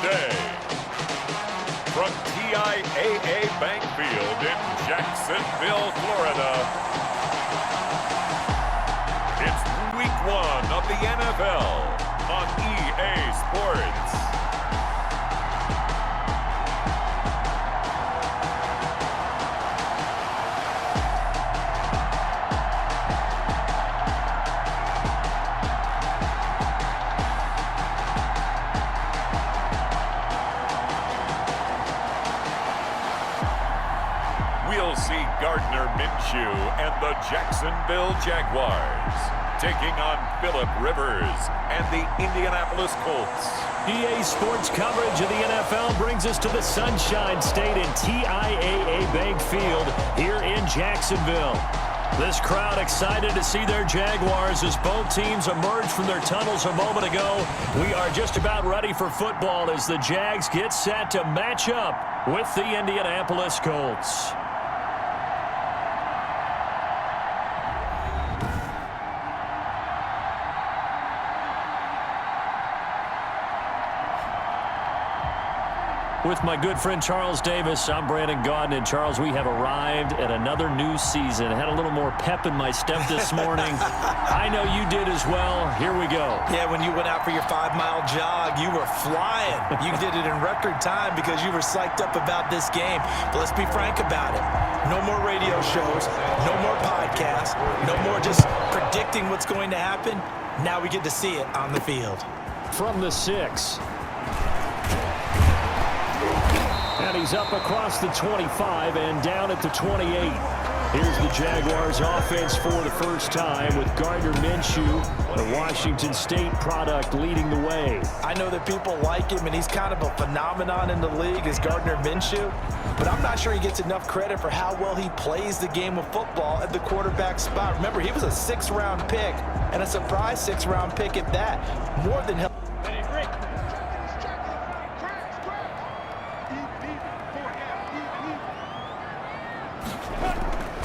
today. From TIAA Bank Field in Jacksonville, Florida, it's Week 1 of the NFL on EA Sports. We'll see Gardner Minshew and the Jacksonville Jaguars taking on Phillip Rivers and the Indianapolis Colts. EA Sports coverage of the NFL brings us to the Sunshine State in TIAA Bank Field here in Jacksonville. This crowd excited to see their Jaguars as both teams emerged from their tunnels a moment ago. We are just about ready for football as the Jags get set to match up with the Indianapolis Colts. With my good friend Charles Davis, I'm Brandon Gaudin. And Charles, we have arrived at another new season. I had a little more pep in my step this morning. I know you did as well. Here we go. Yeah, when you went out for your 5-mile jog, you were flying. You did it in record time because you were psyched up about this game. But let's be frank about it. No more radio shows, no more podcasts, no more just predicting what's going to happen. Now we get to see it on the field. From the 6. And he's up across the 25 and down at the 28. Here's the Jaguars offense for the first time with Gardner Minshew, the Washington State product, leading the way. I know that people like him, and he's kind of a phenomenon in the league as Gardner Minshew, but I'm not sure he gets enough credit for how well he plays the game of football at the quarterback spot. Remember, he was a 6th-round pick, and a surprise 6th-round pick at that. More than help.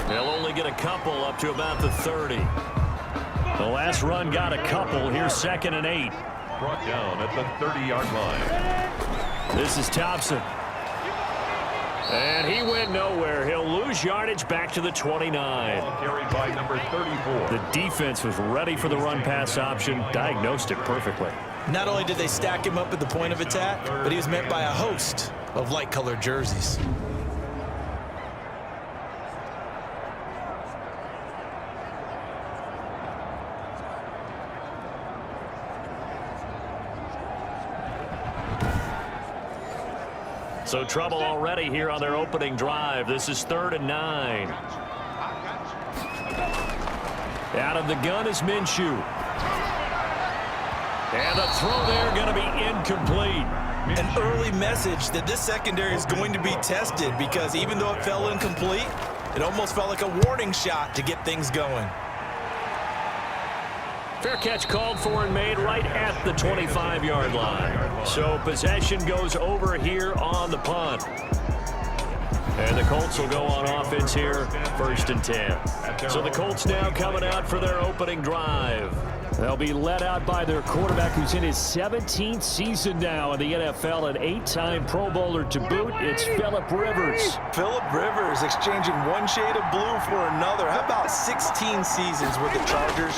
They'll only get a couple up to about the 30. The last run got a couple. Here's 2nd and 8. Brought down at the 30-yard line. This is Thompson. And he went nowhere. He'll lose yardage back to the 29. Ball carried by number 34. The defense was ready for the run-pass option, diagnosed it perfectly. Not only did they stack him up at the point of attack, but he was met by a host of light-colored jerseys. So trouble already here on their opening drive. This is 3rd and 9. Out of the gun is Minshew. And the throw there going to be incomplete. An early message that this secondary is going to be tested because even though it fell incomplete, it almost felt like a warning shot to get things going. Fair catch called for and made right at the 25-yard line. So possession goes over here on the punt. And the Colts will go on offense here, 1st and 10. So the Colts now coming out for their opening drive. They'll be led out by their quarterback who's in his 17th season now in the NFL, an 8-time Pro Bowler to boot. It's Phillip Rivers. Phillip Rivers exchanging one shade of blue for another. How about 16 seasons with the Chargers?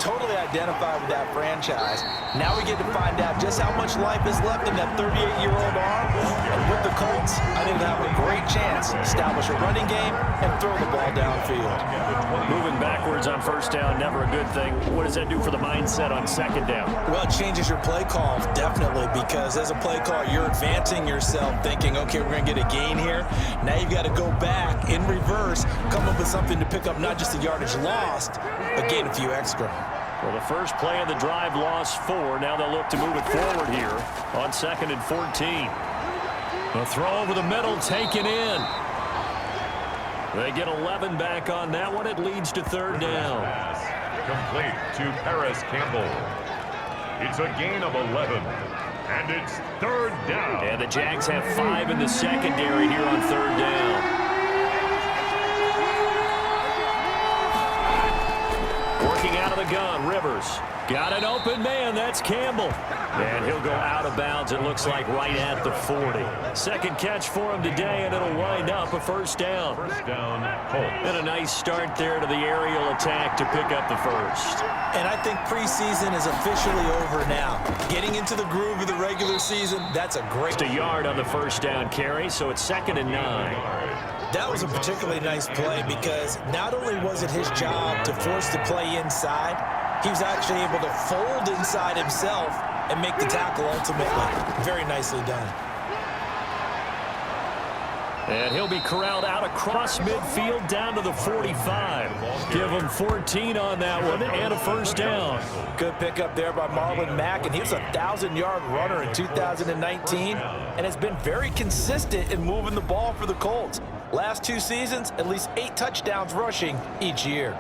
Totally identified with that franchise. Now we get to find out just how much life is left in that 38-year-old arm. And with the Colts, I think they'll have a great chance to establish a running game and throw the ball downfield. Moving backwards on 1st down, never a good thing. What does that do for the mindset on 2nd down? Well, it changes your play call, definitely, because as a play call, you're advancing yourself, thinking, okay, we're going to get a gain here. Now you've got to go back in reverse, come up with something to pick up not just the yardage lost, but gain a few extra. Well, the first play of the drive lost 4. Now they'll look to move it forward here on 2nd and 14. The throw over the middle taken in. They get 11 back on that one. It leads to 3rd down. Complete to Paris Campbell. It's a gain of 11. And it's 3rd down. And the Jags have 5 in the secondary here on 3rd down. Working out of the the gun, Rivers. Got an open man, that's Campbell. And he'll go out of bounds, it looks like, right at the 40. Second catch for him today, and it'll wind up a first down. First down, Colts. And a nice start there to the aerial attack to pick up the first. And I think preseason is officially over now. Getting into the groove of the regular season, that's a great... Just a yard on the first down carry, so it's 2nd and 9. That was a particularly nice play because not only was it his job to force the play inside, he was actually able to fold inside himself and make the tackle ultimately. Very nicely done. And he'll be corralled out across midfield down to the 45. Give him 14 on that one and a first down. Good pickup there by Marlon Mack, and he was a 1,000-yard runner in 2019 and has been very consistent in moving the ball for the Colts. Last 2 seasons, at least 8 touchdowns rushing each year.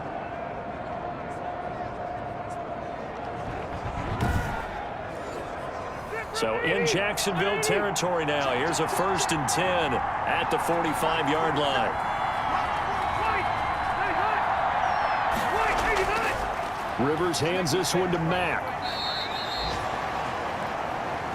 So in Jacksonville territory now. Here's a 1st and 10 at the 45-yard line. Rivers hands this one to Mack.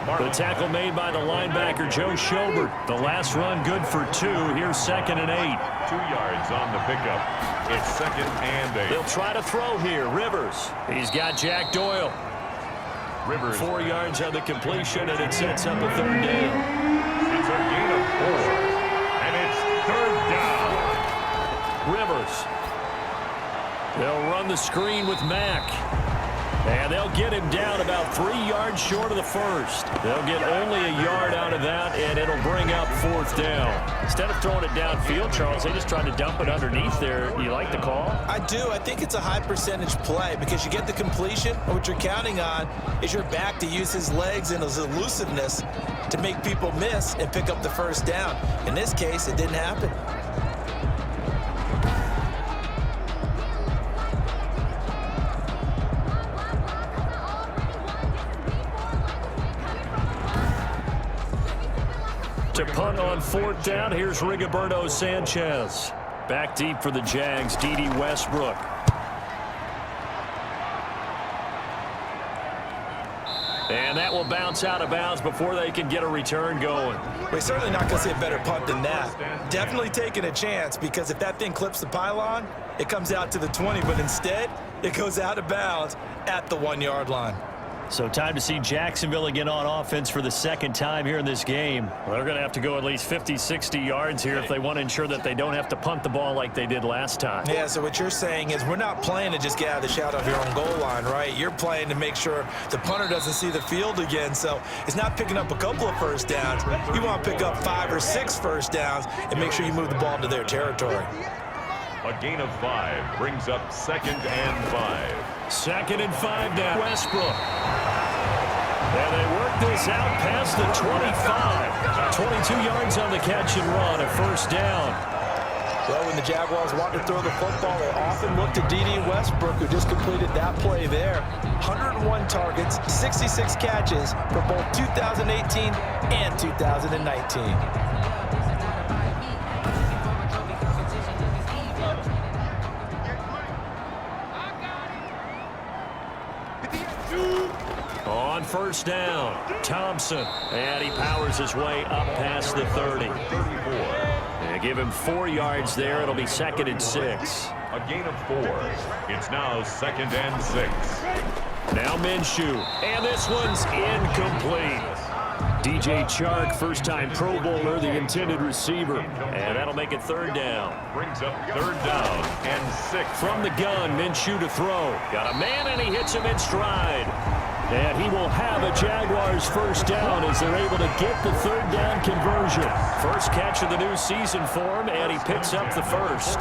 The tackle made by the linebacker, Joe Schobert. The last run good for 2. Here's 2nd and 8. 2 yards on the pickup. It's 2nd and 8. They'll try to throw here. Rivers. He's got Jack Doyle. Rivers. 4 yards on the completion, and it sets up a 3rd down. It's a gain of 4. And it's 3rd down. Rivers. They'll run the screen with Mack. And they'll get him down about 3 yards short of the first. They'll get only a yard out of that, and it'll bring up 4th down. Instead of throwing it downfield, Charles, they just tried to dump it underneath there. You like the call? I do. I think it's a high percentage play because you get the completion, and what you're counting on is your back to use his legs and his elusiveness to make people miss and pick up the first down. In this case, it didn't happen. To punt on 4th down, here's Rigoberto Sanchez. Back deep for the Jags, D.D. Westbrook. And that will bounce out of bounds before they can get a return going. We're certainly not going to see a better punt than that. Definitely taking a chance because if that thing clips the pylon, it comes out to the 20, but instead, it goes out of bounds at the 1-yard line. So time to see Jacksonville again on offense for the 2nd time here in this game. Well, they're going to have to go at least 50, 60 yards here if they want to ensure that they don't have to punt the ball like they did last time. Yeah, so what you're saying is we're not playing to just get out of the shadow of your own goal line, right? You're playing to make sure the punter doesn't see the field again. So it's not picking up a couple of first downs. You want to pick up 5 or 6 first downs and make sure you move the ball into their territory. A gain of 5 brings up 2nd and 5. 2nd and 5 now. Westbrook. And they work this out past the 25. 22 yards on the catch and run, a first down. Well, when the Jaguars want to throw the football, they often look to D.D. Westbrook, who just completed that play there. 101 targets, 66 catches for both 2018 and 2019. On first down, Thompson. And he powers his way up past the 30. 34. And give him 4 yards there. It'll be 2nd and 6. A gain of 4. It's now 2nd and 6. Now Minshew. And this one's incomplete. DJ Chark, first-time Pro Bowler, the intended receiver. And that'll make it 3rd down. Brings up 3rd down and 6. From the gun, Minshew to throw. Got a man, and he hits him in stride. And he will have a Jaguars first down as they're able to get the 3rd down conversion. First catch of the new season for him, and he picks up the first.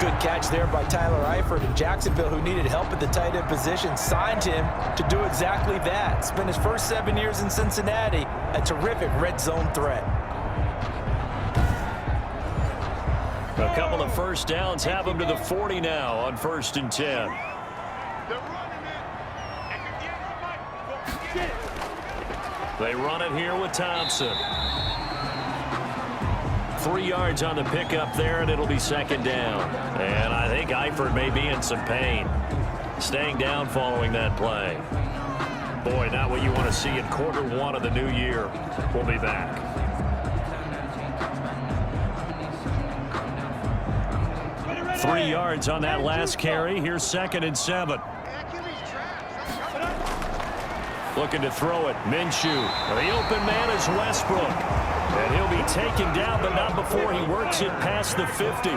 Good catch there by Tyler Eifert, and Jacksonville, who needed help at the tight end position, signed him to do exactly that. Spent his first 7 years in Cincinnati, a terrific red zone threat. A couple of first downs have him to the 40 now on 1st and 10. They run it here with Thompson. 3 yards on the pickup there, and it'll be 2nd down. And I think Eifert may be in some pain. staying down following that play. Boy, not what you want to see in Q1 of the new year. We'll be back. Three yards on that last carry. Here's 2nd and 7. Looking to throw it. Minshew. The open man is Westbrook. And he'll be taken down, but not before he works it past the 50.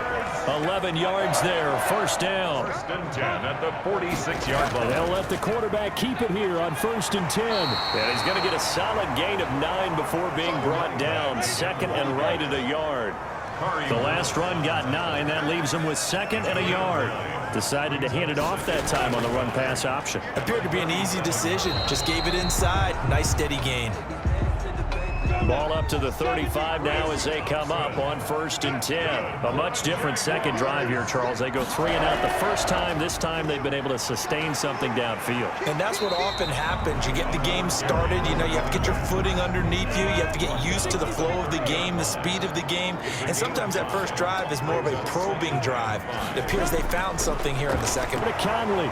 11 yards there. 1st down. 1st and 10 at the 46-yard line. They'll let the quarterback keep it here on 1st and 10. And he's going to get a solid gain of 9 before being brought down. 2nd and right at a yard. The last run got 9. That leaves him with 2nd and a yard. Decided to hand it off that time on the run-pass option. Appeared to be an easy decision. Just gave it inside. Nice steady gain. Ball up to the 35 now as they come up on 1st and 10. A much different second drive here, Charles. They go 3 and out the first time. This time they've been able to sustain something downfield. And that's what often happens. You get the game started. You know, you have to get your footing underneath you. You have to get used to the flow of the game, the speed of the game. And sometimes that first drive is more of a probing drive. It appears they found something here in the second. To Conley.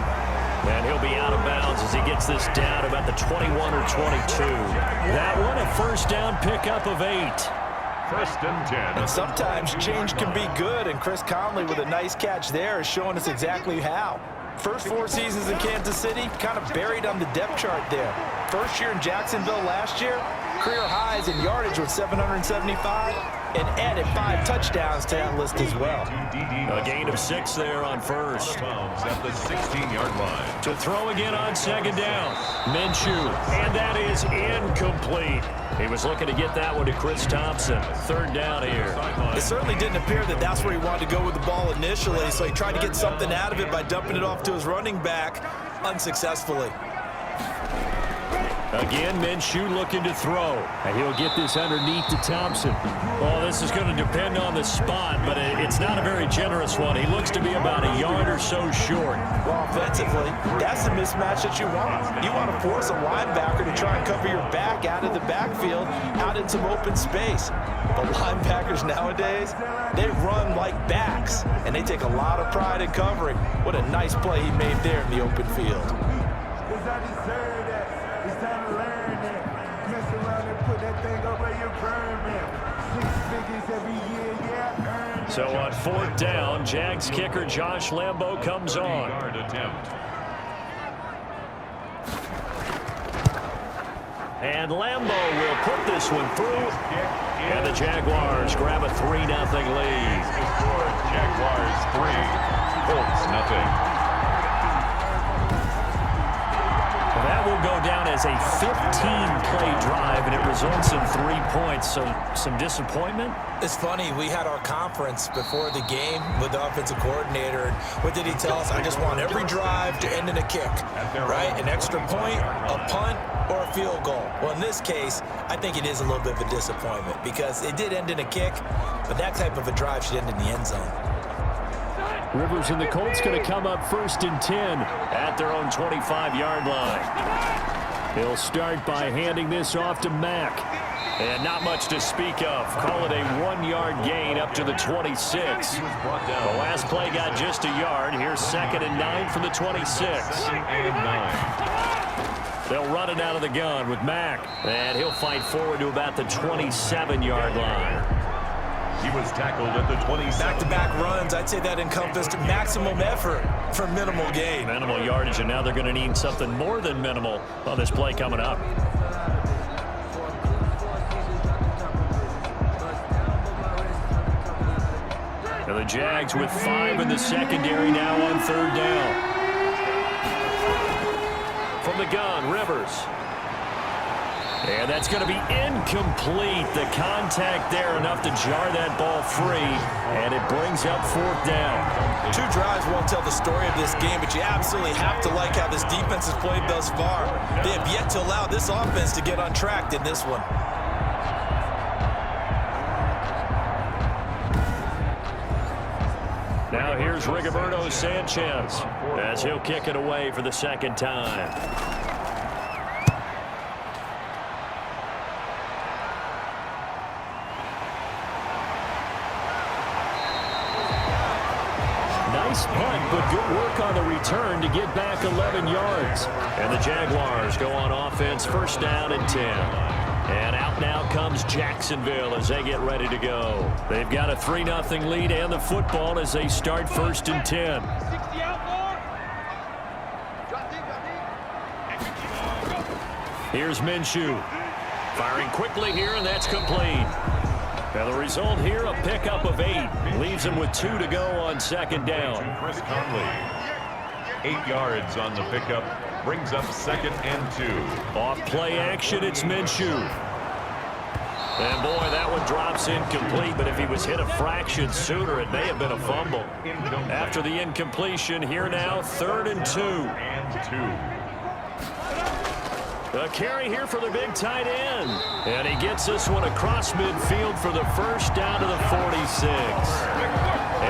And he'll be out of bounds as he gets this down about the 21 or 22. That one a 1st down pickup of 8. 1st and 10. And sometimes change can be good, and Chris Conley with a nice catch there is showing us exactly how. First 4 seasons in Kansas City, kind of buried on the depth chart there. First year in Jacksonville last year, career highs in yardage with 775, and added 5 touchdowns to that list as well. A gain of 6 there on 1st. At the 16-yard line. To throw again on 2nd down. Minshew, and that is incomplete. He was looking to get that one to Chris Thompson. 3rd down here. It certainly didn't appear that that's where he wanted to go with the ball initially, so he tried to get something out of it by dumping it off to his running back unsuccessfully. Again, Minshew looking to throw. And he'll get this underneath to Thompson. Well, this is going to depend on the spot, but it's not a very generous one. He looks to be about a yard or so short. Well, offensively, that's the mismatch that you want. You want to force a linebacker to try and cover your back out of the backfield, out in some open space. But linebackers nowadays, they run like backs, and they take a lot of pride in covering. What a nice play he made there in the open field. So on 4th down, Jags kicker Josh Lambo comes on. And Lambo will put this one through. And the Jaguars grab a 3-0 lead. Jaguars 3, Colts nothing. That will go down as a 15-play drive, and it results in 3 points. So some disappointment. It's funny, we had our conference before the game with the offensive coordinator, and what did he tell us? I just want every drive to end in a kick, right? An extra point, a punt, or a field goal. Well, in this case, I think it is a little bit of a disappointment because it did end in a kick, but that type of a drive should end in the end zone. Rivers and the Colts going to come up 1st and 10 at their own 25-yard line. He'll start by handing this off to Mack. And not much to speak of. Call it a 1-yard gain up to the 26. The last play got just a yard. Here's 2nd and 9 from the 26. They'll run it out of the gun with Mack. And he'll fight forward to about the 27-yard line. He was tackled at the 27. Back-to-back runs, I'd say that encompassed maximum effort for minimal gain. Minimal yardage, and now they're going to need something more than minimal on this play coming up. And the Jags with 5 in the secondary now on 3rd down. From the gun, Rivers. And that's going to be incomplete. The contact there enough to jar that ball free, and it brings up 4th down. 2 drives won't tell the story of this game, but you absolutely have to like how this defense has played thus far. They have yet to allow this offense to get untracked in this one. Now here's Rigoberto Sanchez as he'll kick it away for the 2nd time. Nice punt, but good work on the return to get back 11 yards. And the Jaguars go on offense, first down and 10. And out now comes Jacksonville as they get ready to go. They've got a 3-0 lead and the football as they start first and 10. Here's Minshew. Firing quickly here, and that's complete. And the result here, a pickup of 8. Leaves him with 2 to go on second down. Chris Conley. 8 yards on the pickup. Brings up second and 2. Off play action, it's Minshew. And boy, that one drops incomplete, but if he was hit a fraction sooner, it may have been a fumble. After the incompletion, here now, 3rd and 2. A carry here for the big tight end. And he gets this one across midfield for the first down to the 46.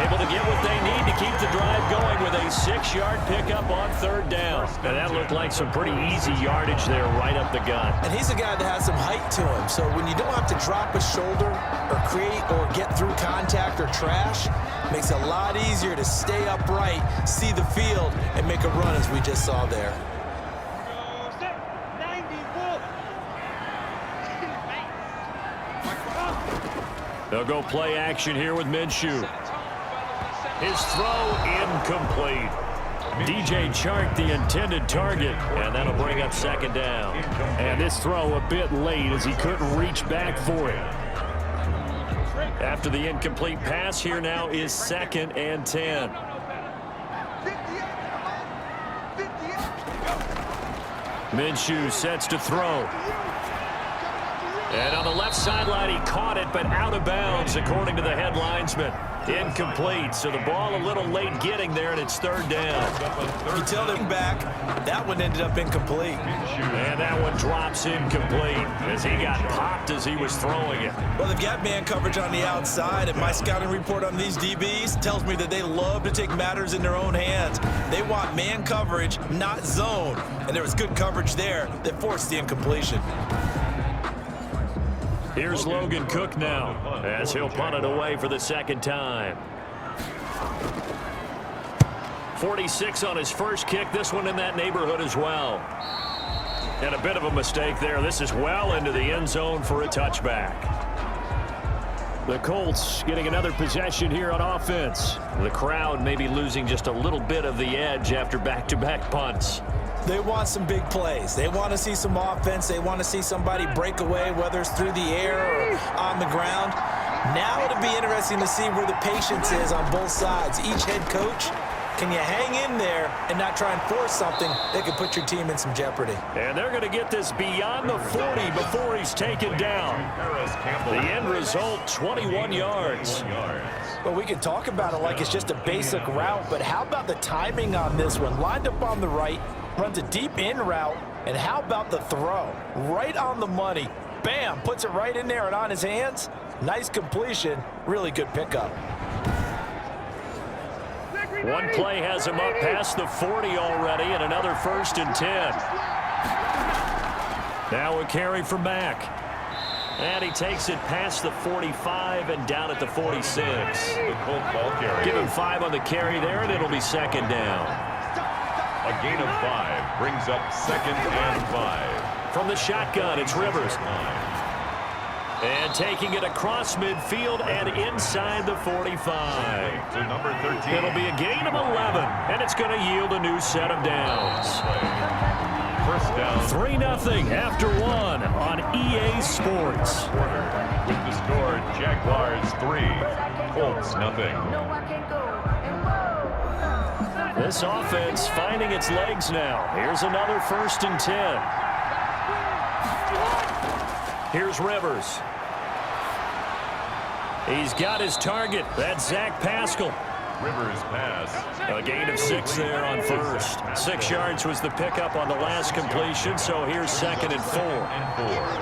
Able to get what they need to keep the drive going with a 6-yard pickup on 3rd down. And that looked like some pretty easy yardage there right up the gut. And he's a guy that has some height to him. So when you don't have to drop a shoulder or create or get through contact or trash, makes it a lot easier to stay upright, see the field, and make a run as we just saw there. They'll go play action here with Minshew. His throw incomplete. DJ Chark, the intended target, and that'll bring up second down. And this throw a bit late as he couldn't reach back for it. After the incomplete pass, here now is 2nd and 10. Minshew sets to throw. And on the left sideline, he caught it, but out of bounds, according to the head linesman. Incomplete, so the ball a little late getting there, and it's 3rd down. You tell them back, that one ended up incomplete. And that one drops incomplete as he got popped as he was throwing it. Well, they've got man coverage on the outside, and my scouting report on these DBs tells me that they love to take matters in their own hands. They want man coverage, not zone. And there was good coverage there that forced the incompletion. Here's Logan Cook now as he'll punt it away for the 2nd time. 46 on his first kick. This one in that neighborhood as well. And a bit of a mistake there. This is well into the end zone for a touchback. The Colts getting another possession here on offense. The crowd may be losing just a little bit of the edge after back-to-back punts. They want some big plays. They want to see some offense. They want to see somebody break away, whether it's through the air or on the ground. Now it'll be interesting to see where the patience is on both sides. Each head coach, can you hang in there and not try and force something that could put your team in some jeopardy? And they're going to get this beyond the 40 before he's taken down. The end result, 21 yards. Well, we can talk about it like it's just a basic route, but how about the timing on this one? Lined up on the right, runs a deep in route, and how about the throw? Right on the money. Bam, puts it right in there and on his hands. Nice completion, really good pickup. One play has him up past the 40 already, and another 1st and 10. Now a carry from Mack. And he takes it past the 45 and down at the 46. Give him 5 on the carry there, and it'll be 2nd down. A gain of 5 brings up 2nd and 5. From the shotgun, it's Rivers. And taking it across midfield and inside the 45. To number 13. It'll be a gain of 11, and it's going to yield a new set of downs. First down. 3-0 after 1 on EA Sports. With the score, Jaguars 3, Colts 0. This offense finding its legs now. Here's another 1st and 10. Here's Rivers. He's got his target. That's Zach Pascal. Rivers pass. A gain of 6 there on 1st. 6 yards was the pickup on the last completion, so here's 2nd and 4.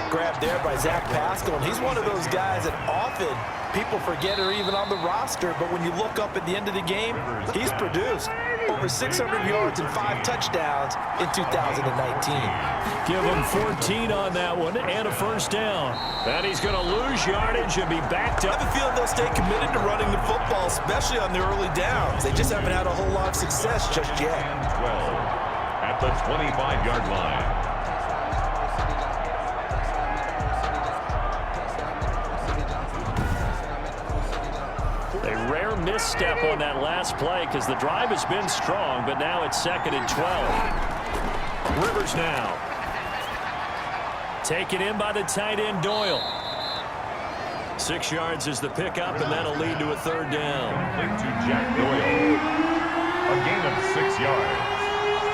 Grabbed there by Zach Pascal, and he's one of those guys that often people forget are even on the roster, but when you look up at the end of the game, he's produced. over 600 yards and 5 touchdowns in 2019. Give him 14 on that one and a first down. And he's going to lose yardage and be backed up. I have a feeling they'll stay committed to running the football, especially on the early downs. They just haven't had a whole lot of success just yet. 12 at the 25-yard line. A rare misstep on that last play because the drive has been strong, but now it's 2nd and 12. Rivers now. Taken in by the tight end Doyle. 6 yards is the pickup, and that'll lead to a 3rd down. Complete to Jack Doyle. A gain of 6 yards.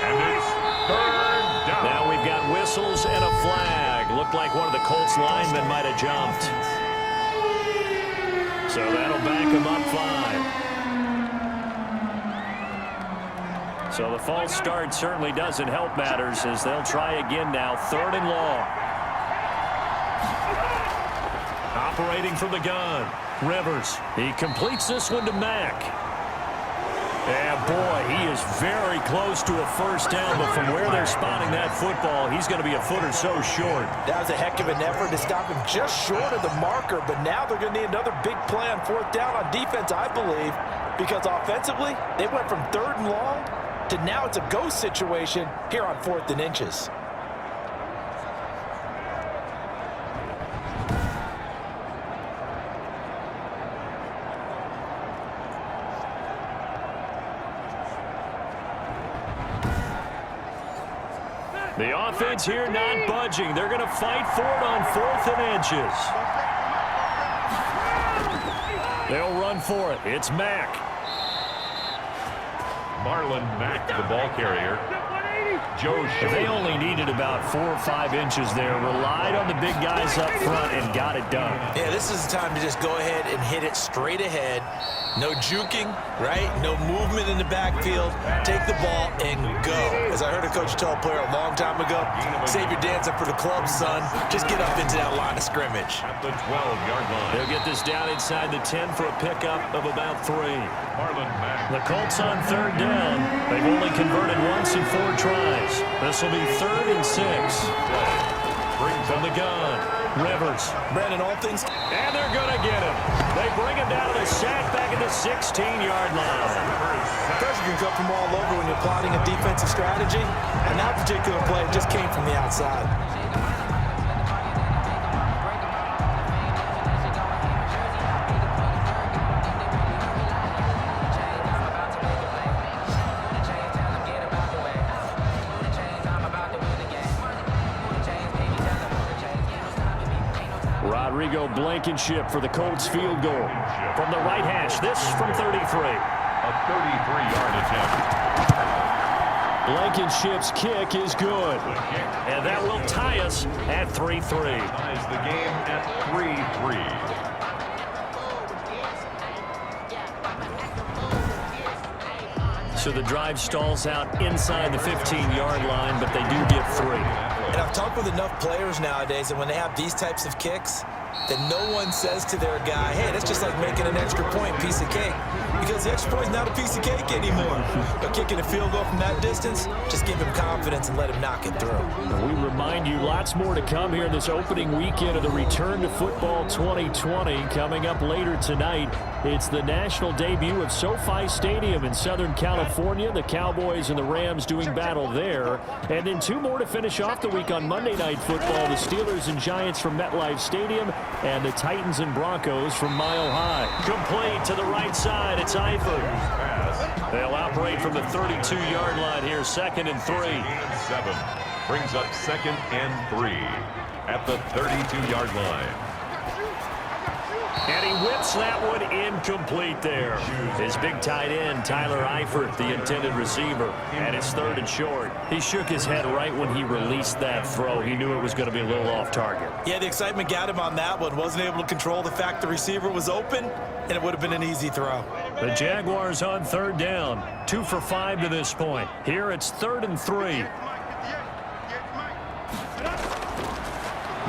And it's 3rd down. Now we've got whistles and a flag. Looked like one of the Colts linemen might have jumped. So that'll back him up 5. So the false start certainly doesn't help matters as they'll try again now. 3rd and long. Operating from the gun. Rivers. He completes this one to Mack. And boy, he is very close to a first down, but from where they're spotting that football, he's going to be a foot or so short. That was a heck of an effort to stop him just short of the marker, but now they're going to need another big play on 4th down on defense, I believe, because offensively, they went from 3rd and long to now it's a go situation here on 4th and inches. The offense here not budging. They're going to fight for it on 4th and inches. They'll run for it. It's Mack. Marlon Mack, the ball carrier. Joe Shaw. They only needed about 4 or 5 inches there. Relied on the big guys up front and got it done. Yeah, this is the time to just go ahead and hit it straight ahead. No juking, right? No movement in the backfield. Take the ball and go. As I heard a coach tell a player a long time ago, save your dancing for the club, son. Just get up into that line of scrimmage. At the 12-yard line. They'll get this down inside the 10 for a pickup of about 3. Marlon Mack. The Colts on 3rd down. They've only converted once in 4 tries. This will be 3rd and 6. Brings from the gun. Rivers. Brandon, all things. And they're going to get him. They bring him down to the sack back at the 16-yard line. Pressure can come from all over when you're plotting a defensive strategy. And that particular play just came from the outside. Blankenship for the Colts field goal. From the right hash, this from 33. A 33-yard attempt. Blankenship's kick is good. And that will tie us at 3-3. Ties the game at 3-3. So the drive stalls out inside the 15-yard line, but they do get 3. And I've talked with enough players nowadays, and when they have these types of kicks, that no one says to their guy, hey, that's just like making an extra point, piece of cake. Because the extra point is not a piece of cake anymore. But kicking a field goal from that distance, just give him confidence and let him knock it through. We remind you lots more to come here this opening weekend of the Return to Football 2020. Coming up later tonight, it's the national debut of SoFi Stadium in Southern California. The Cowboys and the Rams doing battle there. And then 2 more to finish off the week on Monday Night Football. The Steelers and Giants from MetLife Stadium and the Titans and Broncos from Mile High. Complete to the right side. It's Eifert. They'll operate from the 32-yard line here, 2nd and 3. 7 brings up 2nd and 3 at the 32-yard line. And he whips that one incomplete there. His big tight end, Tyler Eifert, the intended receiver, and it's 3rd and short. He shook his head right when he released that throw. He knew it was going to be a little off target. Yeah, the excitement got him on that one. Wasn't able to control the fact the receiver was open, and it would have been an easy throw. The Jaguars on 3rd down. 2 for 5 to this point. Here it's 3rd and 3.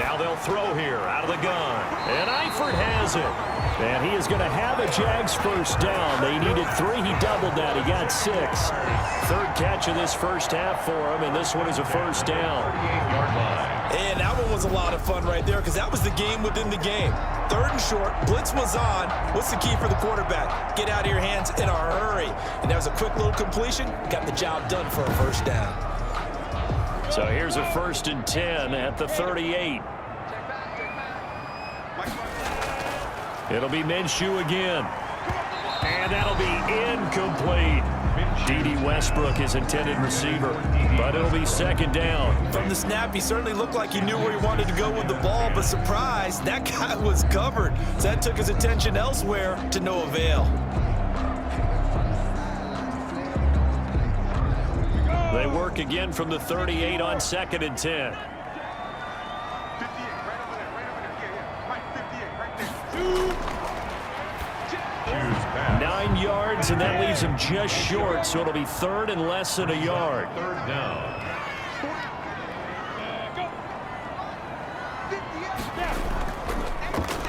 Now they'll throw here out of the gun. And Eifert has it. And he is going to have a Jags first down. They needed 3. He doubled that. He got 6. Third catch of this first half for him, and this one is a first down. And that one was a lot of fun right there because that was the game within the game. 3rd and short, blitz was on. What's the key for the quarterback? Get out of your hands in a hurry. And that was a quick little completion. Got the job done for a first down. So here's a 1st and 10 at the 38. It'll be Minshew again. And that'll be incomplete. D.D. Westbrook is intended receiver, but it'll be 2nd down. From the snap, he certainly looked like he knew where he wanted to go with the ball, but surprise, that guy was covered. So that took his attention elsewhere to no avail. They work again from the 38 on 2nd and 10. 9 yards, and that leaves him just short, so it'll be 3rd and less than a yard. 3rd down.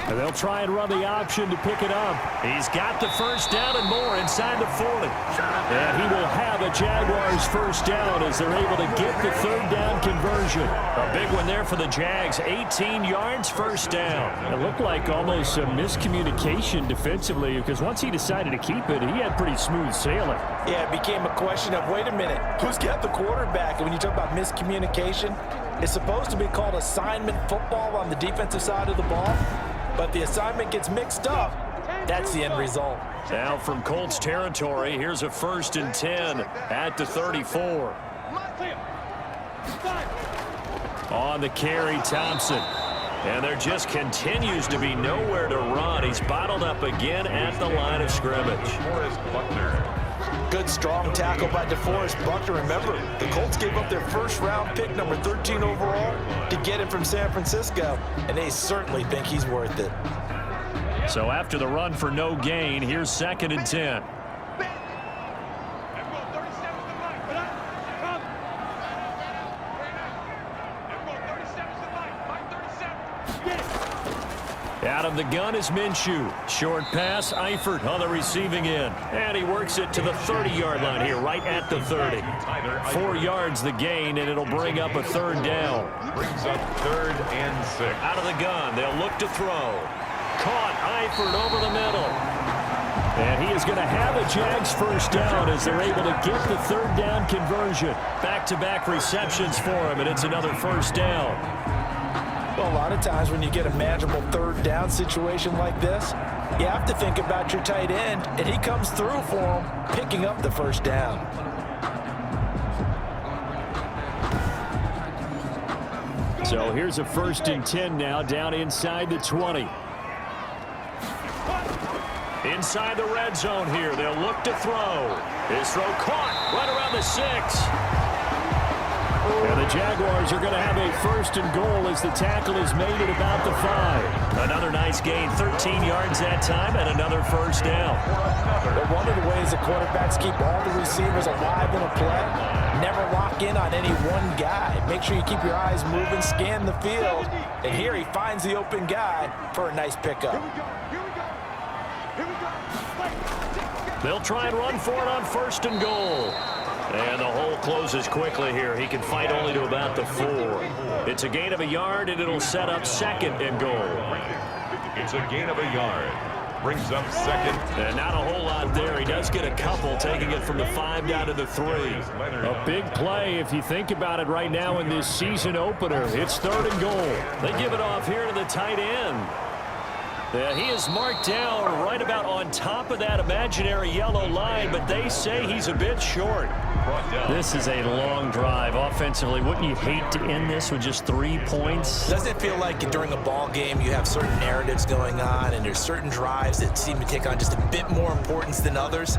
And they'll try and run the option to pick it up. He's got the first down and more inside the 40. And he will have a Jaguars first down as they're able to get the 3rd down conversion. A big one there for the Jags. 18 yards, first down. It looked like almost a miscommunication defensively because once he decided to keep it, he had pretty smooth sailing. Yeah, it became a question of, wait a minute, who's got the quarterback? And when you talk about miscommunication, it's supposed to be called assignment football on the defensive side of the ball. But the assignment gets mixed up. That's the end result. Now from Colts territory, here's a 1st and 10 at the 34. On the carry, Thompson. And there just continues to be nowhere to run. He's bottled up again at the line of scrimmage. Good strong tackle by DeForest Buckner. Remember, the Colts gave up their 1st round pick, number 13 overall, to get him from San Francisco, and they certainly think he's worth it. So after the run for no gain, here's 2nd and 10. Out of the gun is Minshew. Short pass, Eifert on the receiving end. And he works it to the 30-yard line here, right at the 30. 4 yards the gain, and it'll bring up a 3rd down. Brings up 3rd and 6. Out of the gun, they'll look to throw. Caught, Eifert over the middle. And he is going to have a Jags first down as they're able to get the 3rd down conversion. Back-to-back receptions for him, and it's another first down. Well, a lot of times when you get a manageable 3rd down situation like this, you have to think about your tight end, and he comes through for him, picking up the first down. So here's a 1st and 10 now, down inside the 20. Inside the red zone here, they'll look to throw. His throw caught right around the 6. And the Jaguars are going to have a 1st and goal as the tackle is made at about the 5. Another nice gain, 13 yards that time, and another first down. But one of the ways the quarterbacks keep all the receivers alive in a play, never lock in on any one guy. Make sure you keep your eyes moving, scan the field, and here he finds the open guy for a nice pickup. They'll try and run for it on 1st and goal. And the hole closes quickly here. He can fight only to about the 4. It's a gain of a yard, and it'll set up 2nd and goal. It's a gain of a yard. Brings up 2nd. And not a whole lot there. He does get a couple, taking it from the 5 down to the 3. A big play if you think about it right now in this season opener. It's 3rd and goal. They give it off here to the tight end. He is marked down right about on top of that imaginary yellow line, but they say he's a bit short. This is a long drive offensively. Wouldn't you hate to end this with just 3 points? Doesn't it feel like during a ball game you have certain narratives going on and there's certain drives that seem to take on just a bit more importance than others?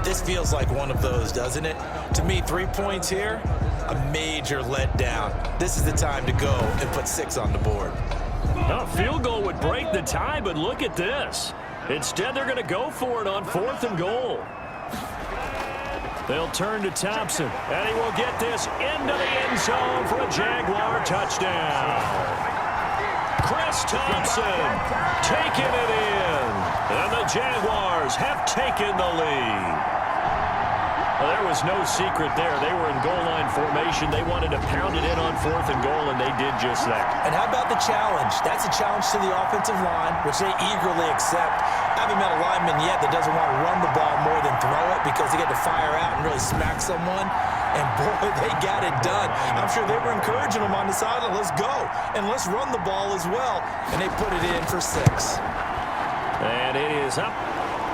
This feels like one of those, doesn't it? To me, 3 points here, a major letdown. This is the time to go and put 6 on the board. A field goal would break the tie, but look at this. Instead, they're going to go for it on 4th and goal. They'll turn to Thompson, and he will get this into the end zone for a Jaguar touchdown. Chris Thompson taking it in. And the Jaguars have taken the lead. Well, there was no secret there. They were in goal line formation. They wanted to pound it in on 4th and goal, and they did just that. And how about the challenge? That's a challenge to the offensive line, which they eagerly accept. I haven't met a lineman yet that doesn't want to run the ball more than throw it because they get to fire out and really smack someone. And, boy, they got it done. I'm sure they were encouraging them on the sideline. Let's go, and let's run the ball as well. And they put it in for 6. And it is up.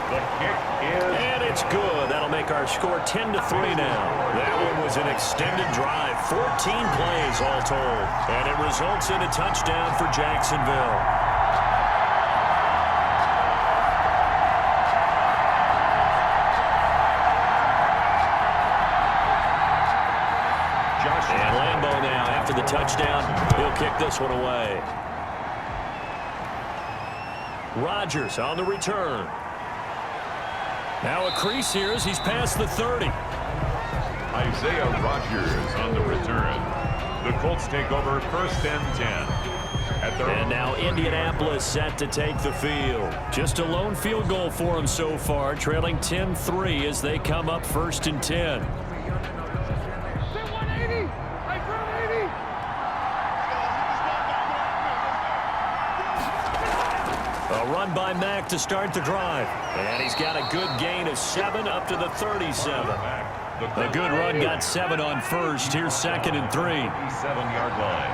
The kick is... And it's good. That'll make our score 10-3 now. That one was an extended drive, 14 plays all told. And it results in a touchdown for Jacksonville. And Lambeau now, after the touchdown, he'll kick this one away. Rodgers on the return. Now a crease here as he's past the 30. Isaiah Rodgers on the return. The Colts take over 1st and 10. And now Indianapolis set to take the field. Just a lone field goal for them so far, trailing 10-3 as they come up 1st and 10. A run by Mack to start the drive. And he's got a good gain of 7 up to the 37. A good run got 7 on 1st. Here's 2nd and 3. 7-yard line.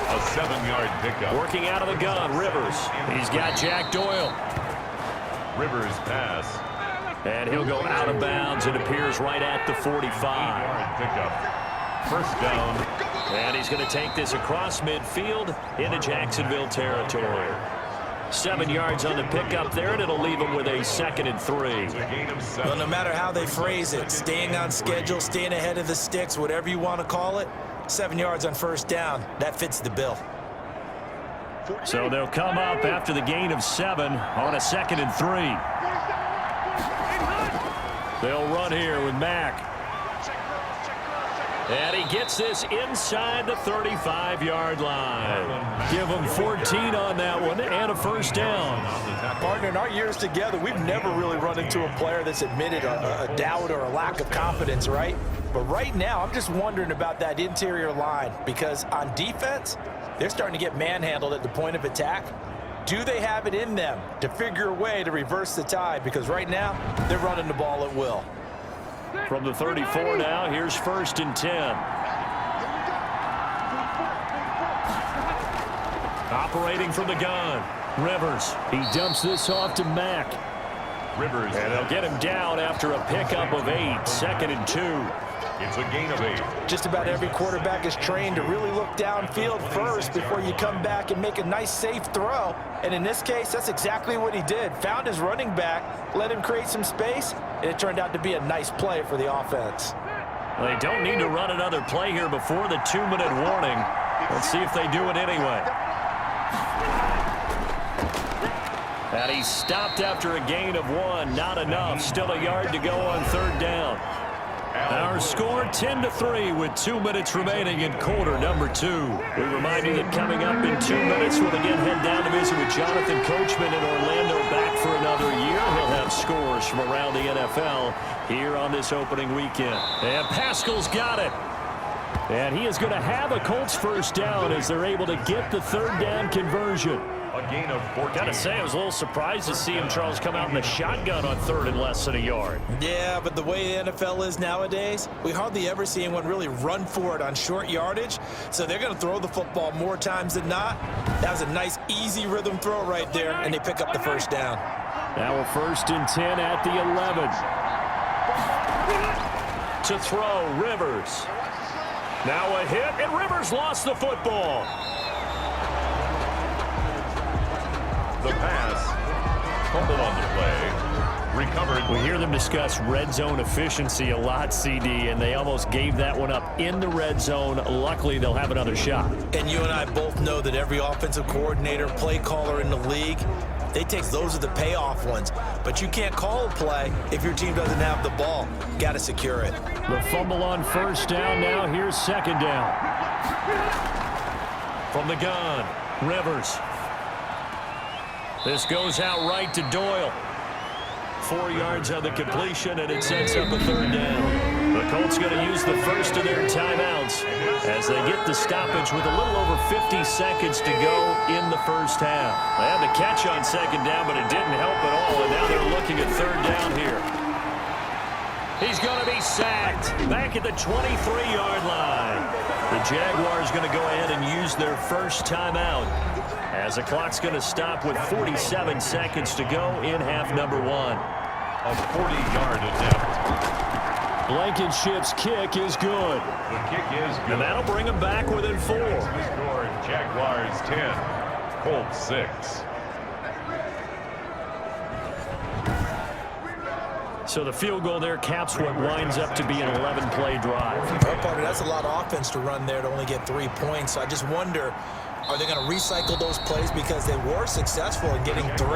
A 7-yard pickup. Working out of the gun, Rivers. He's got Jack Doyle. Rivers pass. And he'll go out of bounds. It appears right at the 45. 8-yard pickup. 1st down. And he's going to take this across midfield into Jacksonville territory. 7 yards on the pickup there, and it'll leave him with a 2nd and 3. Well, no matter how they phrase it, staying on schedule, staying ahead of the sticks, whatever you want to call it, 7 yards on 1st down, that fits the bill. So they'll come up after the gain of 7 on a 2nd and 3. They'll run here with Mack. And he gets this inside the 35-yard line. Give him 14 on that one and a 1st down. Partner, in our years together, we've never really run into a player that's admitted a doubt or a lack of confidence, right? But right now, I'm just wondering about that interior line because on defense, they're starting to get manhandled at the point of attack. Do they have it in them to figure a way to reverse the tide? Because right now, they're running the ball at will. From the 34 now, here's 1st and 10. Operating from the gun, Rivers. He dumps this off to Mack. Rivers. And they'll get him down after a pickup of 8, 2nd and 2. It's a gain of 8. Just about every quarterback is trained to really look downfield first before you come back and make a nice, safe throw. And in this case, that's exactly what he did. Found his running back, let him create some space, and it turned out to be a nice play for the offense. Well, they don't need to run another play here before the 2-minute warning. Let's see if they do it anyway. And he stopped after a gain of 1. Not enough. Still a yard to go on 3rd down. Our score 10-3 with 2 minutes remaining in quarter number 2. We remind you that coming up in 2 minutes, we'll again head down to visit with Jonathan Coachman in Orlando, back for another year. He'll have scores from around the NFL here on this opening weekend. And Pascal's got it. And he is going to have a Colts 1st down as they're able to get the 3rd down conversion. A gain of 14. Gotta say, I was a little surprised to see him, Charles, come out in the shotgun on 3rd and less than a yard. Yeah, but the way the NFL is nowadays, we hardly ever see anyone really run for it on short yardage. So they're going to throw the football more times than not. That was a nice, easy rhythm throw right there, and they pick up the 1st down. Now a 1st and 10 at the 11. To throw, Rivers. Now a hit, and Rivers lost the football. The pass. Fumble on the play. Recovered. We hear them discuss red zone efficiency a lot, CD, and they almost gave that one up in the red zone. Luckily, they'll have another shot. And you and I both know that every offensive coordinator, play caller in the league, they take those are the payoff ones. But you can't call a play if your team doesn't have the ball. Got to secure it. The fumble on 1st down now. Here's 2nd down. From the gun, Rivers. This goes out right to Doyle. 4 yards on the completion, and it sets up a third down. The Colts going to use the first of their timeouts as they get the stoppage with a little over 50 seconds to go in the first half. They had the catch on second down, but it didn't help at all, and now they're looking at third down here. He's going to be sacked back at the 23-yard line. The Jaguars going to go ahead and use their first timeout as the clock's going to stop with 47 seconds to go in half number 1. A 40-yard attempt. Blankenship's kick is good. The kick is good. And that'll bring them back within 4. The score, Jaguars 10, Colts 6. So the field goal there caps what winds up to be an 11-play drive. Well, partner, that's a lot of offense to run there to only get 3 points. So I just wonder, are they going to recycle those plays because they were successful in getting 3?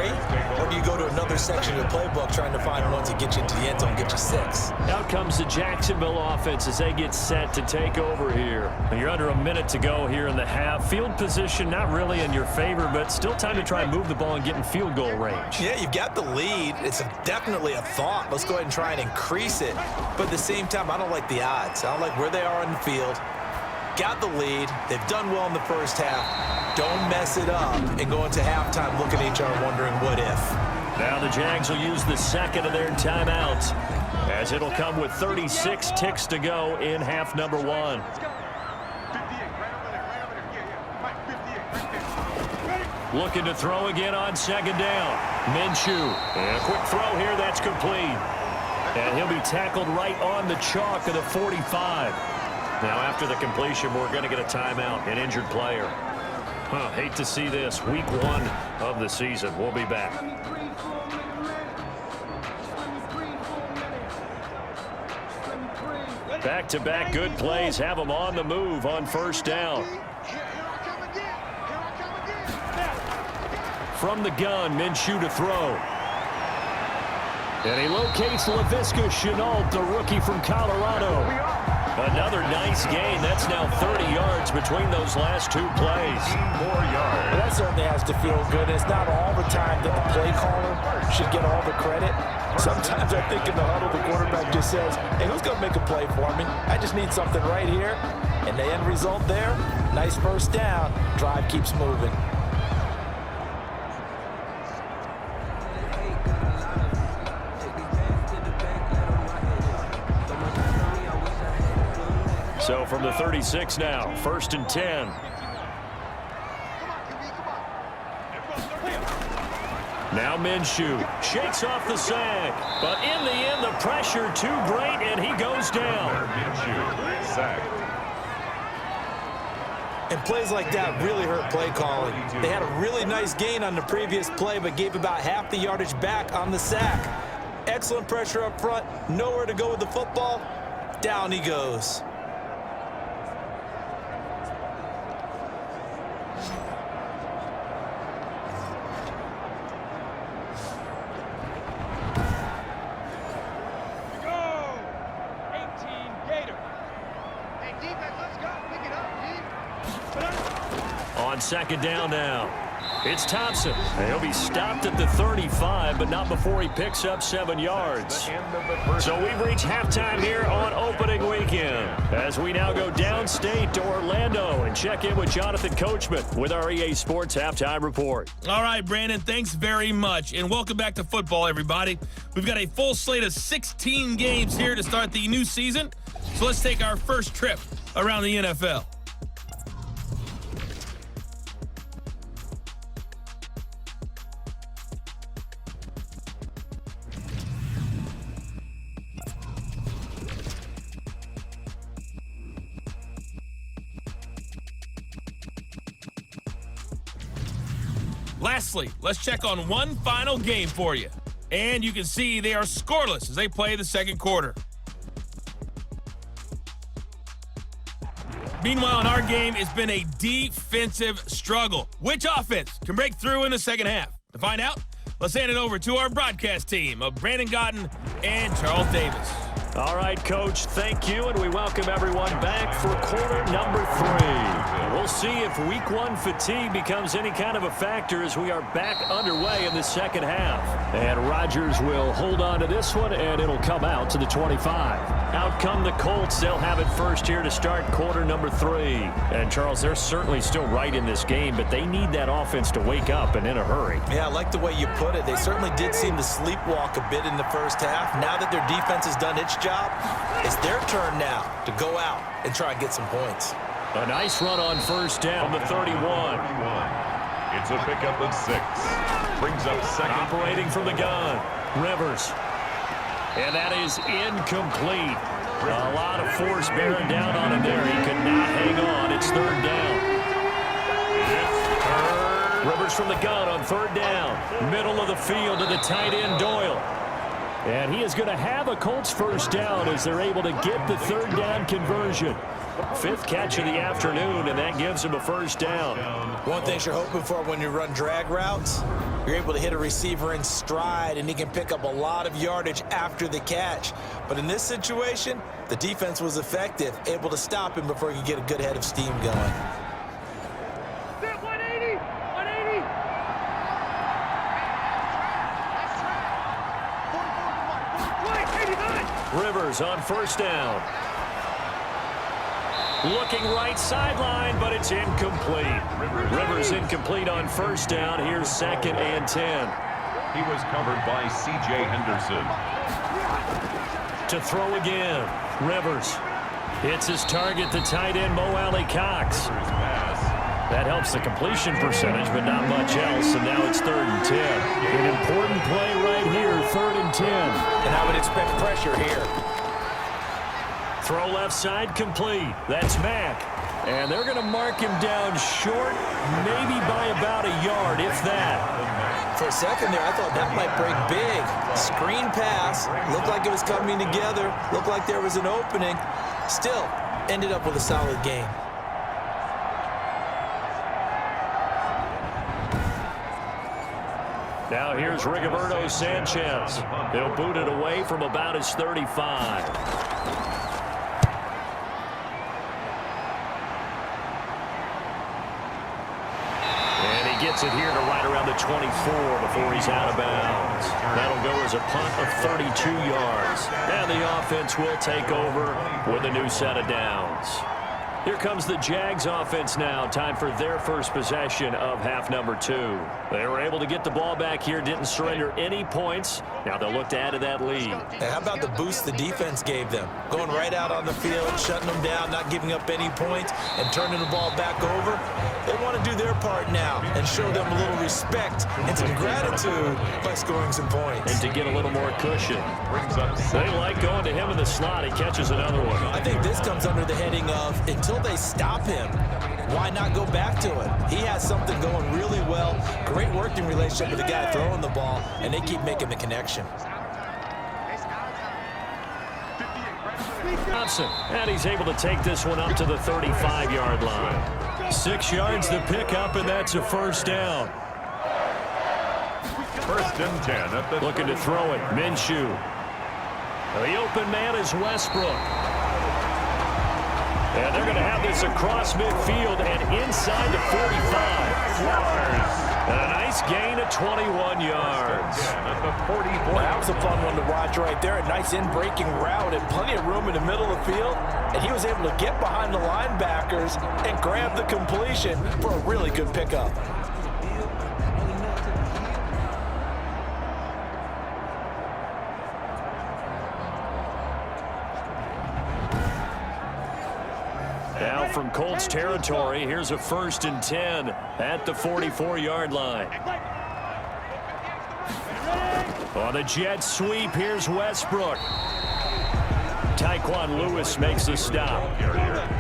Or do you go to another section of the playbook trying to find ones that get you into the end zone and get you 6? Out comes the Jacksonville offense as they get set to take over here. You're under a minute to go here in the half. Field position not really in your favor, but still time to try and move the ball and get in field goal range. Yeah, you've got the lead. It's definitely a thought. Let's go ahead and try and increase it. But at the same time, I don't like the odds. I don't like where they are on the field. Got the lead. They've done well in the first half. Don't mess it up and go into halftime looking at each other wondering what if. Now the Jags will use the second of their timeouts as it'll come with 36 ticks to go in half number 1. Looking to throw again on second down. Minshew. And a quick throw here that's complete. And he'll be tackled right on the chalk of the 45. Now, after the completion, we're going to get a timeout, an injured player. Hate to see this. Week 1 of the season. We'll be back. Back-to-back good plays have them on the move on first down. From the gun, Minshew to throw. And he locates Laviska Shenault, the rookie from Colorado. Another nice gain. That's now 30 yards between those last 2 plays. 4 yards. That certainly has to feel good. It's not all the time that the play caller should get all the credit. Sometimes I think in the huddle, the quarterback just says, hey, who's going to make a play for me? I just need something right here. And the end result there, nice first down. Drive keeps moving. So from the 36 now, 1st and 10. Now Minshew shakes off the sack, but in the end, the pressure too great, and he goes down. Minshew sacked. And plays like that really hurt play calling. They had a really nice gain on the previous play, but gave about half the yardage back on the sack. Excellent pressure up front, nowhere to go with the football. Down he goes. On second down now, it's Thompson. And he'll be stopped at the 35, but not before he picks up 7 yards. So we've reached halftime here on opening weekend as we now go downstate to Orlando and check in with Jonathan Coachman with our EA Sports Halftime Report. All right, Brandon, thanks very much, and welcome back to football, everybody. We've got a full slate of 16 games here to start the new season, so let's take our first trip around the NFL. Lastly, let's check on one final game for you. And you can see they are scoreless as they play the second quarter. Meanwhile, in our game, it's been a defensive struggle. Which offense can break through in the second half? To find out, let's hand it over to our broadcast team of Brandon Gotten and Charles Davis. All right, Coach, thank you, and we welcome everyone back for quarter number 3. We'll see if if week 1 fatigue becomes any kind of a factor as we are back underway in the second half. And Rodgers will hold on to this one, and it'll come out to the 25. Out come the Colts. They'll have it first here to start quarter number 3. And, Charles, they're certainly still right in this game, but they need that offense to wake up and in a hurry. Yeah, I like the way you put it. They certainly did seem to sleepwalk a bit in the first half. Now that their defense has done its job, it's their turn now to go out and try and get some points. A nice run on first down, the 31. It's a pickup of 6. Brings up second. Operating from the gun, Rivers. And that is incomplete. A lot of force bearing down on him there. He could not hang on. It's third down. Rivers from the gun on third down. Middle of the field to the tight end, Doyle. And he is going to have a Colts first down as they're able to get the third down conversion. 5th catch of the afternoon, and that gives him a first down. One thing you're hoping for when you run drag routes, you're able to hit a receiver in stride, and he can pick up a lot of yardage after the catch. But in this situation, the defense was effective, able to stop him before he could get a good head of steam going. Rivers on first down. Looking right sideline, but it's incomplete. Rivers incomplete on first down. Here's 2nd and 10. He was covered by C.J. Henderson. To throw again. Rivers hits his target, the tight end, Mo Alley-Cox. That helps the completion percentage, but not much else, and now it's 3rd and 10. An important play right here, 3rd and 10. And I would expect pressure here. Throw left side complete. That's Mack. And they're going to mark him down short, maybe by about a yard, if that. For a second there, I thought that might break big. Screen pass. Looked like it was coming together. Looked like there was an opening. Still, ended up with a solid game. Now here's Rigoberto Sanchez. They'll boot it away from about his 35. Gets it here to right around the 24 before he's out of bounds. That'll go as a punt of 32 yards. And the offense will take over with a new set of downs. Here comes the Jags offense now. Time for their first possession of half number 2. They were able to get the ball back here, didn't surrender any points. Now they'll look to add to that lead. And how about the boost the defense gave them? Going right out on the field, shutting them down, not giving up any points, and turning the ball back over. They want to do their part now and show them a little respect and some gratitude by scoring some points. And to get a little more cushion. They like going to him in the slot. He catches another one. I think this comes under the heading of until they stop him, why not go back to it? He has something going really well. Great working relationship with the guy throwing the ball, and they keep making the connection. Thompson, and he's able to take this one up to the 35-yard line. 6 yards to pick up, and that's a first down. 1st and 10 at the looking to throw it. Minshew. The open man is Westbrook. And they're going to have this across midfield and inside the 45. And a nice gain of 21 yards. That was a fun one to watch right there. A nice in-breaking route and plenty of room in the middle of the field. And he was able to get behind the linebackers and grab the completion for a really good pickup. Now from Colts territory, here's a 1st and 10 at the 44-yard line. On the jet sweep, here's Westbrook. Tyquan Lewis makes the stop.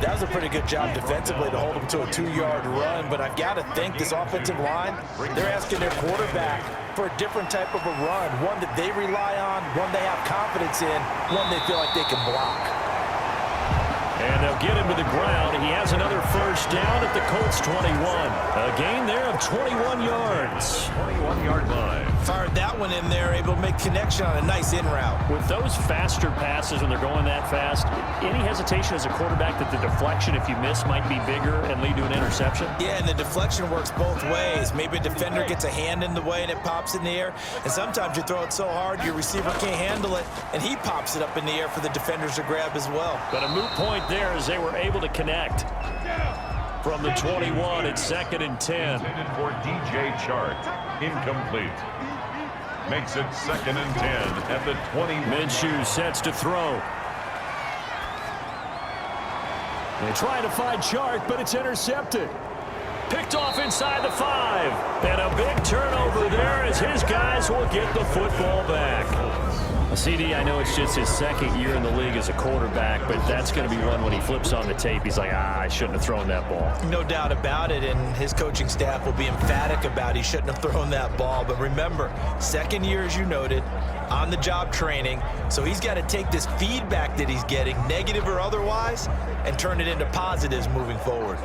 That was a pretty good job defensively to hold him to a 2-yard run, but I've got to think this offensive line, they're asking their quarterback for a different type of a run, one that they rely on, one they have confidence in, one they feel like they can block. And they'll get him to the ground. He has another first down at the Colts 21. A gain there of 21 yards. 21-yard line. Fired that one in there, able to make connection on a nice in route. With those faster passes when they're going that fast, any hesitation as a quarterback that the deflection, if you miss, might be bigger and lead to an interception? Yeah, and the deflection works both ways. Maybe a defender gets a hand in the way and it pops in the air. And sometimes you throw it so hard your receiver can't handle it, and he pops it up in the air for the defenders to grab as well. But a moot point there as they were able to connect. From the 21, it's 2nd and 10. Intended for DJ Chark. Incomplete. Makes it 2nd and 10 at the 20. Minshew sets to throw. They try to find Chark, but it's intercepted. Picked off inside the 5. And a big turnover there as his guys will get the football back. CD, I know it's just his 2nd year in the league as a quarterback, but that's going to be one when he flips on the tape. He's like, I shouldn't have thrown that ball. No doubt about it, and his coaching staff will be emphatic about he shouldn't have thrown that ball. But remember, 2nd year, as you noted, on-the-job training, so he's got to take this feedback that he's getting, negative or otherwise, and turn it into positives moving forward.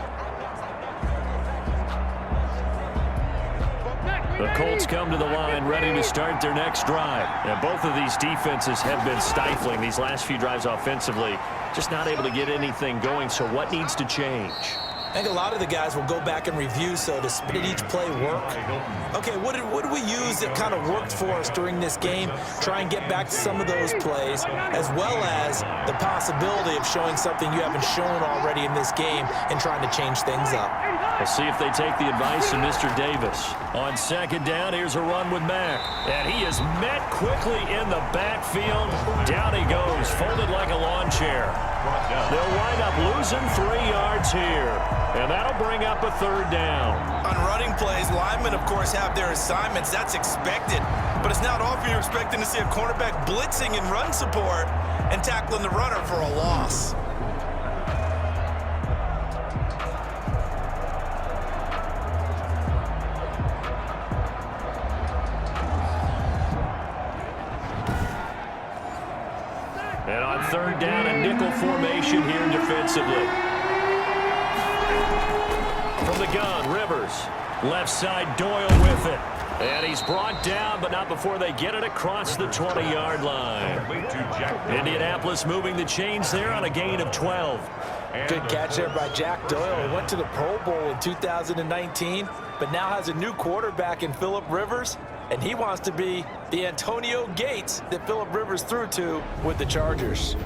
The Colts come to the line ready to start their next drive. And both of these defenses have been stifling these last few drives offensively. Just not able to get anything going, so what needs to change? I think a lot of the guys will go back and review, so to split each play work. Okay, what did we use that kind of worked for us during this game? Try and get back to some of those plays, as well as the possibility of showing something you haven't shown already in this game and trying to change things up. We'll see if they take the advice of Mr. Davis. On 2nd down, here's a run with Mack. And he is met quickly in the backfield. Down he goes, folded like a lawn chair. They'll wind up losing 3 yards here. And that'll bring up a 3rd down. On running plays, linemen, of course, have their assignments. That's expected. But it's not often you're expecting to see a cornerback blitzing in run support and tackling the runner for a loss. And on 3rd down, a nickel formation here defensively. From the gun, Rivers. Left side, Doyle with it. And he's brought down, but not before they get it across the 20-yard line. Indianapolis moving the chains there on a gain of 12. Good catch there by Jack Doyle. He went to the Pro Bowl in 2019, but now has a new quarterback in Phillip Rivers, and he wants to be the Antonio Gates that Phillip Rivers threw to with the Chargers.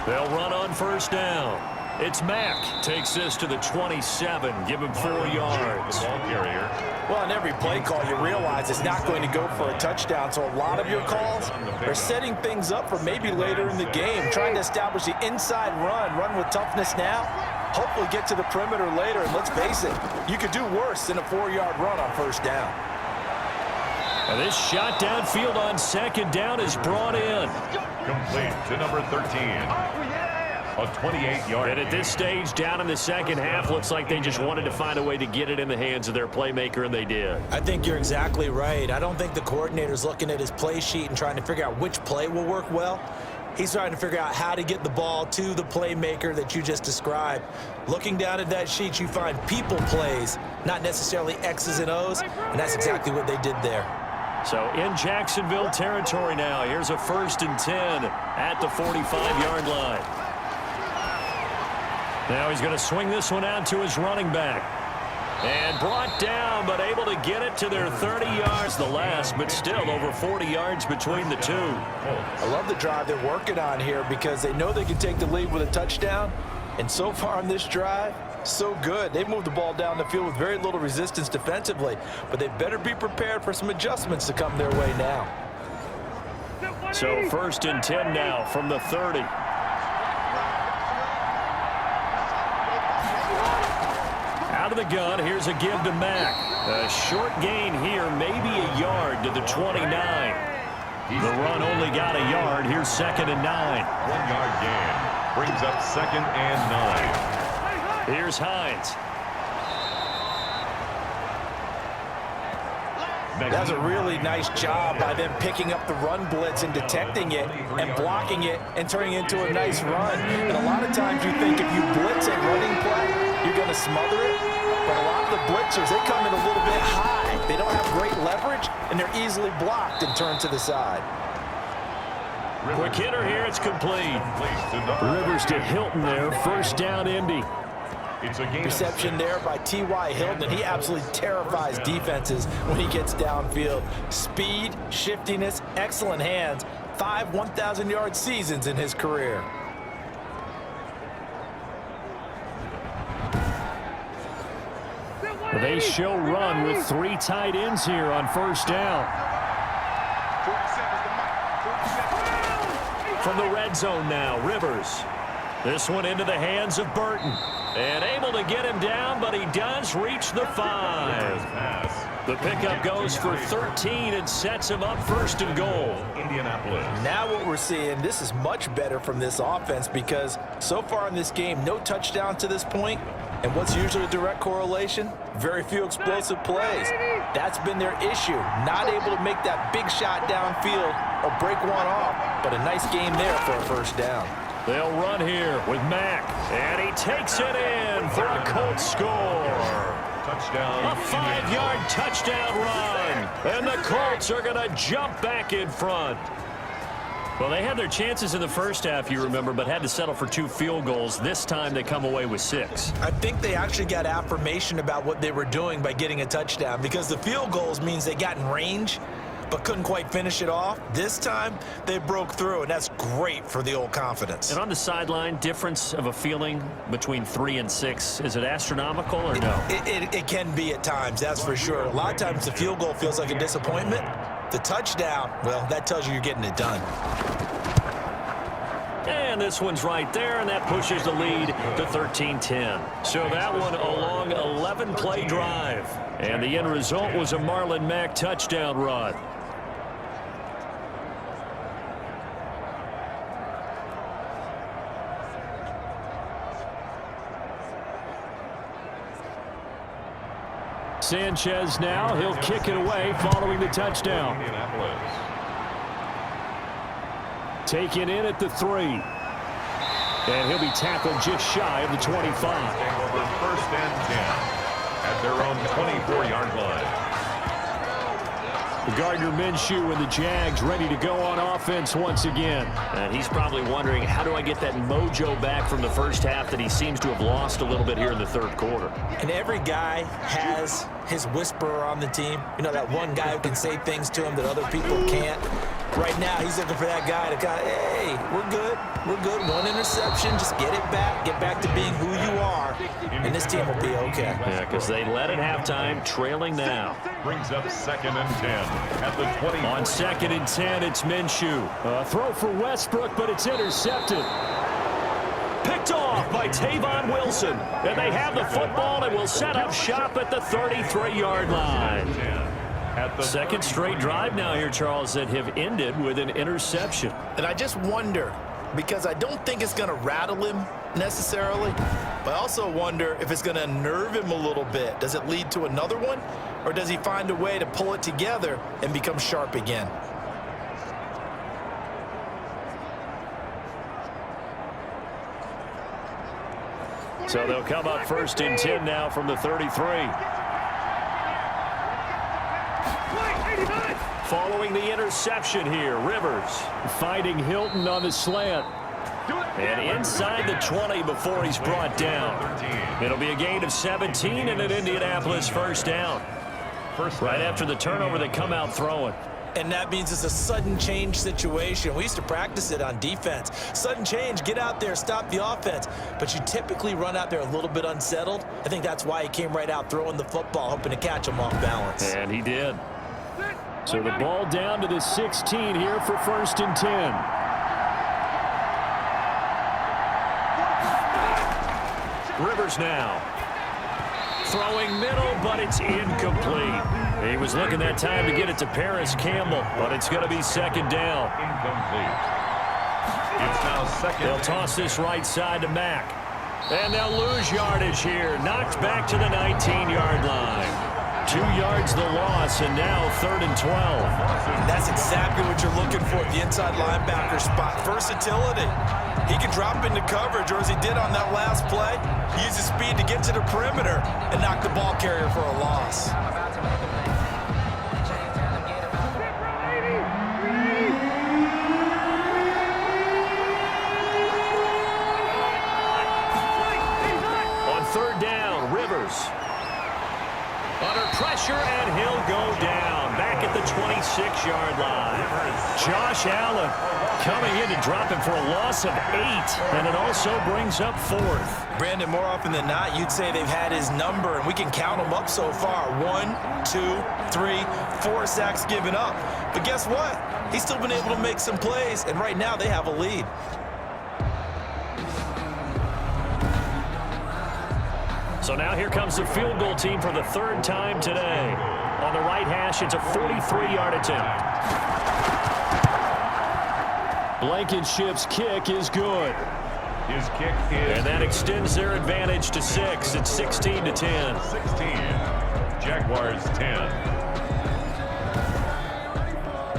They'll run on 1st down. It's Mack. Takes this to the 27. Give him 4 yards. Well, in every play call, you realize it's not going to go for a touchdown, so a lot of your calls are setting things up for maybe later in the game, trying to establish the inside run with toughness now, hopefully get to the perimeter later, and let's face it, you could do worse than a 4-yard run on 1st down. And this shot downfield on 2nd down is brought in. Complete to number 13. A 28-yard. And at this stage, down in the 2nd half, looks like they just wanted to find a way to get it in the hands of their playmaker, and they did. I think you're exactly right. I don't think the coordinator's looking at his play sheet and trying to figure out which play will work well. He's trying to figure out how to get the ball to the playmaker that you just described. Looking down at that sheet, you find people plays, not necessarily X's and O's, and that's exactly what they did there. So in Jacksonville territory now, here's a 1st and 10 at the 45-yard line. Now he's going to swing this one out to his running back. And brought down, but able to get it to their 30 yards, the last, but still over 40 yards between the two. I love the drive they're working on here because they know they can take the lead with a touchdown. And so far on this drive, so good. They've moved the ball down the field with very little resistance defensively, but they better be prepared for some adjustments to come their way now. So 1st and 10 now from the 30. Out of the gun, here's a give to Mack. A short gain here, maybe a yard to the 29. The run only got a yard. Here's 2nd and 9. 1-yard gain. Brings up 2nd and 9. Here's Hines. That's a really nice job by them picking up the run blitz and detecting it and blocking it and turning it into a nice run. And a lot of times you think if you blitz a running play, you're going to smother it. But a lot of the blitzers, they come in a little bit high. They don't have great leverage, and they're easily blocked and turned to the side. Quick hitter here. It's complete. Rivers to Hilton there. 1st down, Indy. Reception there by T.Y. Hilton, and he absolutely terrifies defenses when he gets downfield. Speed, shiftiness, excellent hands. 5 1,000-yard seasons in his career. They show run with 3 tight ends here on 1st down. From the red zone now, Rivers. This one into the hands of Burton. And able to get him down, but he does reach the 5. The pickup goes for 13 and sets him up 1st and goal. Indianapolis. Now what we're seeing, this is much better from this offense because so far in this game, no touchdown to this point. And what's usually a direct correlation? Very few explosive plays. That's been their issue. Not able to make that big shot downfield or break one off, but a nice game there for a 1st down. They'll run here with Mack, and he takes it in for a Colts score. Touchdown. A 5-yard touchdown run, and the Colts are going to jump back in front. Well, they had their chances in the 1st half, you remember, but had to settle for 2 field goals. This time they come away with 6. I think they actually got affirmation about what they were doing by getting a touchdown because the field goals means they got in range but couldn't quite finish it off. This time, they broke through, and that's great for the old confidence. And on the sideline, difference of a feeling between 3 and 6, is it astronomical or no? It can be at times, that's for sure. A lot of times the field goal feels like a disappointment. The touchdown, well, that tells you you're getting it done. And this one's right there, and that pushes the lead to 13-10. So that one a long 11-play drive. And the end result was a Marlon Mack touchdown run. Sanchez now, he'll kick it away following the touchdown. Taken in at the 3. And he'll be tackled just shy of the 25. 1st and 10 at their own 24-yard line. Gardner Minshew and the Jags ready to go on offense once again. And he's probably wondering, how do I get that mojo back from the 1st half that he seems to have lost a little bit here in the 3rd quarter? And every guy has his whisperer on the team. You know, that one guy who can say things to him that other people can't. Right now, he's looking for that guy to kind of, hey, we're good. We're good. 1 interception. Just get it back. Get back to being who you are. And this team will be okay. Yeah, because they led at halftime, trailing now. Brings up 2nd and 10 at the 20. On 2nd and 10, it's Minshew. Throw for Westbrook, but it's intercepted. Picked off by Tavon Wilson. And they have the football and will set up shop at the 33-yard line. At the 2nd straight drive now here, Charles, that have ended with an interception. And I just wonder, because I don't think it's going to rattle him necessarily, but I also wonder if it's going to unnerve him a little bit. Does it lead to another one, or does he find a way to pull it together and become sharp again? So they'll come up 1st and 10 now from the 33. Following the interception here, Rivers fighting Hilton on the slant. And inside the 20 before he's brought down. It'll be a gain of 17 and an Indianapolis 1st down. Right after the turnover, they come out throwing. And that means it's a sudden change situation. We used to practice it on defense. Sudden change, get out there, stop the offense. But you typically run out there a little bit unsettled. I think that's why he came right out throwing the football, hoping to catch him off balance. And he did. So the ball down to the 16 here for 1st and 10. Rivers now. Throwing middle, but it's incomplete. He was looking that time to get it to Paris Campbell, but it's going to be second down. Incomplete. It's now second. They'll toss this right side to Mack. And they'll lose yardage here. Knocked back to the 19-yard line. 2 yards the loss, and now 3rd and 12. That's exactly what you're looking for at the inside linebacker spot. Versatility. He can drop into coverage, or as he did on that last play, use his speed to get to the perimeter and knock the ball carrier for a loss. On 3rd down, Rivers. Under pressure, and he'll go down. Back at the 26-yard line. Josh Allen coming in to drop him for a loss of 8, and it also brings up 4th. Brandon, more often than not, you'd say they've had his number, and we can count them up so far. 1, 2, 3, 4 sacks given up. But guess what? He's still been able to make some plays, and right now they have a lead. So now here comes the field goal team for the 3rd time today. On the right hash, it's a 43-yard attempt. Blankenship's kick is good. His kick is And that extends their advantage to 6. It's 16-10. 16. Jaguars 10.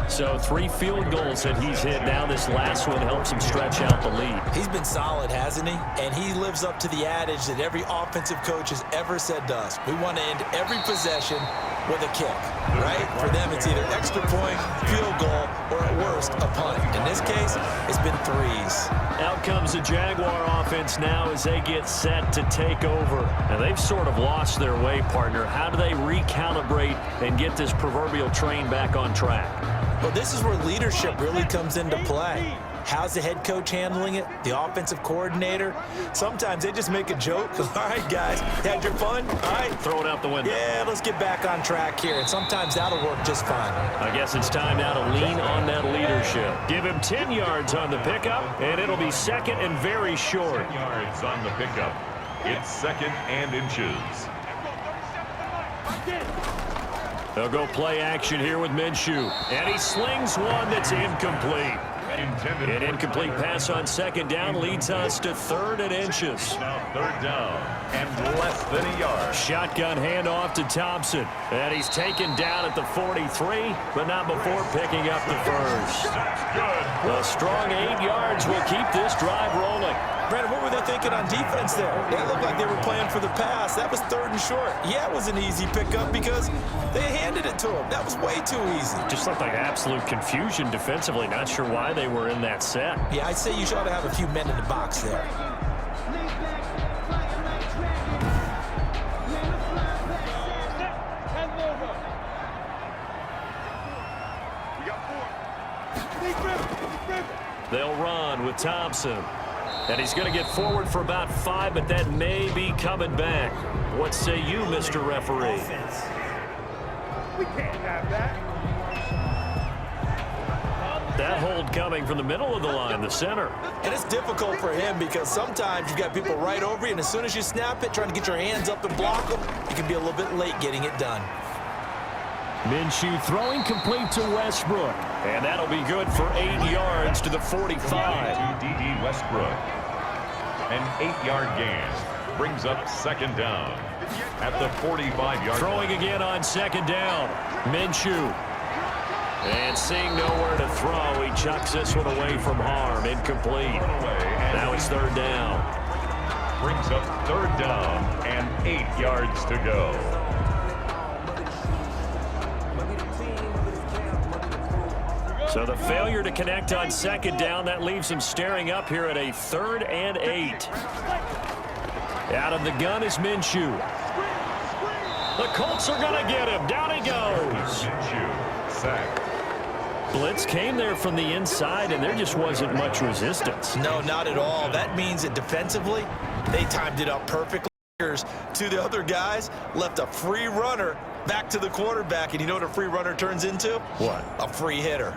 So 3 field goals that he's hit. Now this last one helps him stretch out the lead. He's been solid, hasn't he? And he lives up to the adage that every offensive coach has ever said to us. We want to end every possession with a kick, right? For them, it's either extra point, field goal, or at worst, a punt. In this case, it's been 3s. Out comes the Jaguar offense now as they get set to take over. Now they've sort of lost their way, partner. How do they recalibrate and get this proverbial train back on track? Well, this is where leadership really comes into play. How's the head coach handling it? The offensive coordinator? Sometimes they just make a joke. All right, guys, had your fun? All right. Throw it out the window. Yeah, let's get back on track here. And sometimes that'll work just fine. I guess it's time now to lean on that leadership. Give him 10 yards on the pickup, and it'll be 2nd and very short. 10 yards on the pickup. It's 2nd and inches. They'll go play action here with Minshew. And he slings one that's incomplete. An incomplete pass on 2nd down leads us to 3rd and inches. Now 3rd down and less than a yard. Shotgun handoff to Thompson. And he's taken down at the 43, but not before picking up the first. That's good. A strong 8 yards will keep this drive rolling. Brandon, what were they thinking on defense there? They looked like they were playing for the pass. That was 3rd and short. Yeah, it was an easy pickup because they handed it to him. That was way too easy. Just looked like absolute confusion defensively. Not sure why they were in that set. Yeah, I'd say you ought to have a few men in the box there. They'll run with Thompson. And he's going to get forward for about 5, but that may be coming back. What say you, Mr. Referee? We can't have that. That hold coming from the middle of the line, the center. And it's difficult for him because sometimes you've got people right over you, and as soon as you snap it, trying to get your hands up and block them, you can be a little bit late getting it done. Minshew throwing complete to Westbrook. And that'll be good for 8 yards to the 45. To D.D. Westbrook. An 8-yard gain brings up 2nd down at the 45-yard Throwing line. again on 2nd down. Minshew. And seeing nowhere to throw, he chucks this one away from harm. Incomplete. Now it's 3rd down. Brings up 3rd down and 8 yards to go. So the failure to connect on 2nd down, that leaves him staring up here at a 3rd and 8. Out of the gun is Minshew. The Colts are going to get him. Down he goes. Minshew, sack. Blitz came there from the inside, and there just wasn't much resistance. No, not at all. That means that defensively, they timed it up perfectly. To the other guys, left a free runner back to the quarterback, and you know what a free runner turns into? What? A free hitter.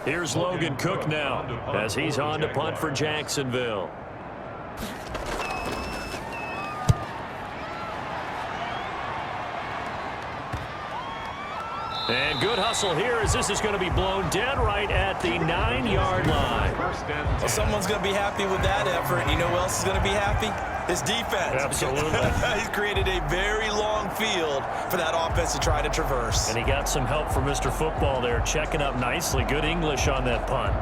Here's Logan Cook now as he's on to punt for Jacksonville. And good hustle here as this is going to be blown dead right at the 9-yard line. Well, someone's going to be happy with that effort. And you know who else is going to be happy? His defense. Absolutely. He's created a very long field for that offense to try to traverse. And he got some help from Mr. Football there, checking up nicely. Good English on that punt.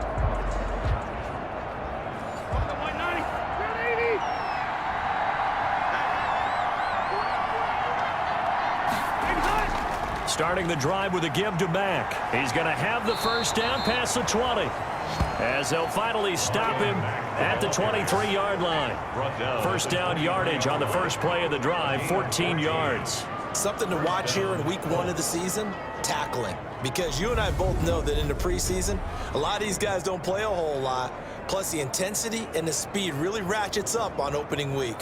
Starting the drive with a give to Mack. He's going to have the first down past the 20. As they'll finally stop him at the 23-yard line. First down yardage on the first play of the drive, 14 yards. Something to watch here in week 1 of the season, tackling. Because you and I both know that in the preseason, a lot of these guys don't play a whole lot. Plus the intensity and the speed really ratchets up on opening week.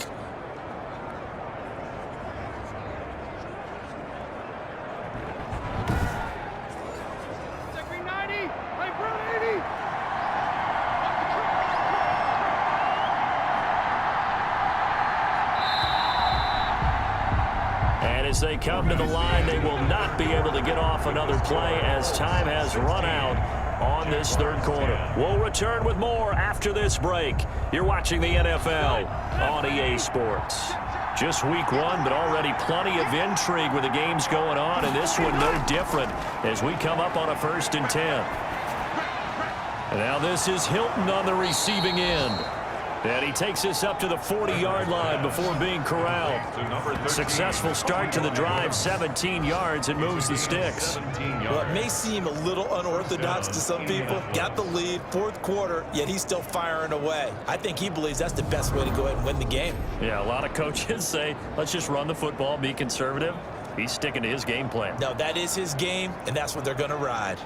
As they come to the line, they will not be able to get off another play as time has run out on this third quarter. We'll return with more after this break. You're watching the NFL on EA Sports. Just week 1, but already plenty of intrigue with the games going on, and this one no different as we come up on a 1st and 10. And now this is Hilton on the receiving end. And he takes this up to the 40-yard line before being corralled. Successful start to the drive, 17 yards, and moves the sticks. Well, it may seem a little unorthodox to some people. Got the lead, 4th quarter, yet he's still firing away. I think he believes that's the best way to go ahead and win the game. Yeah, a lot of coaches say, let's just run the football, be conservative. He's sticking to his game plan. No, that is his game, and that's what they're going to ride.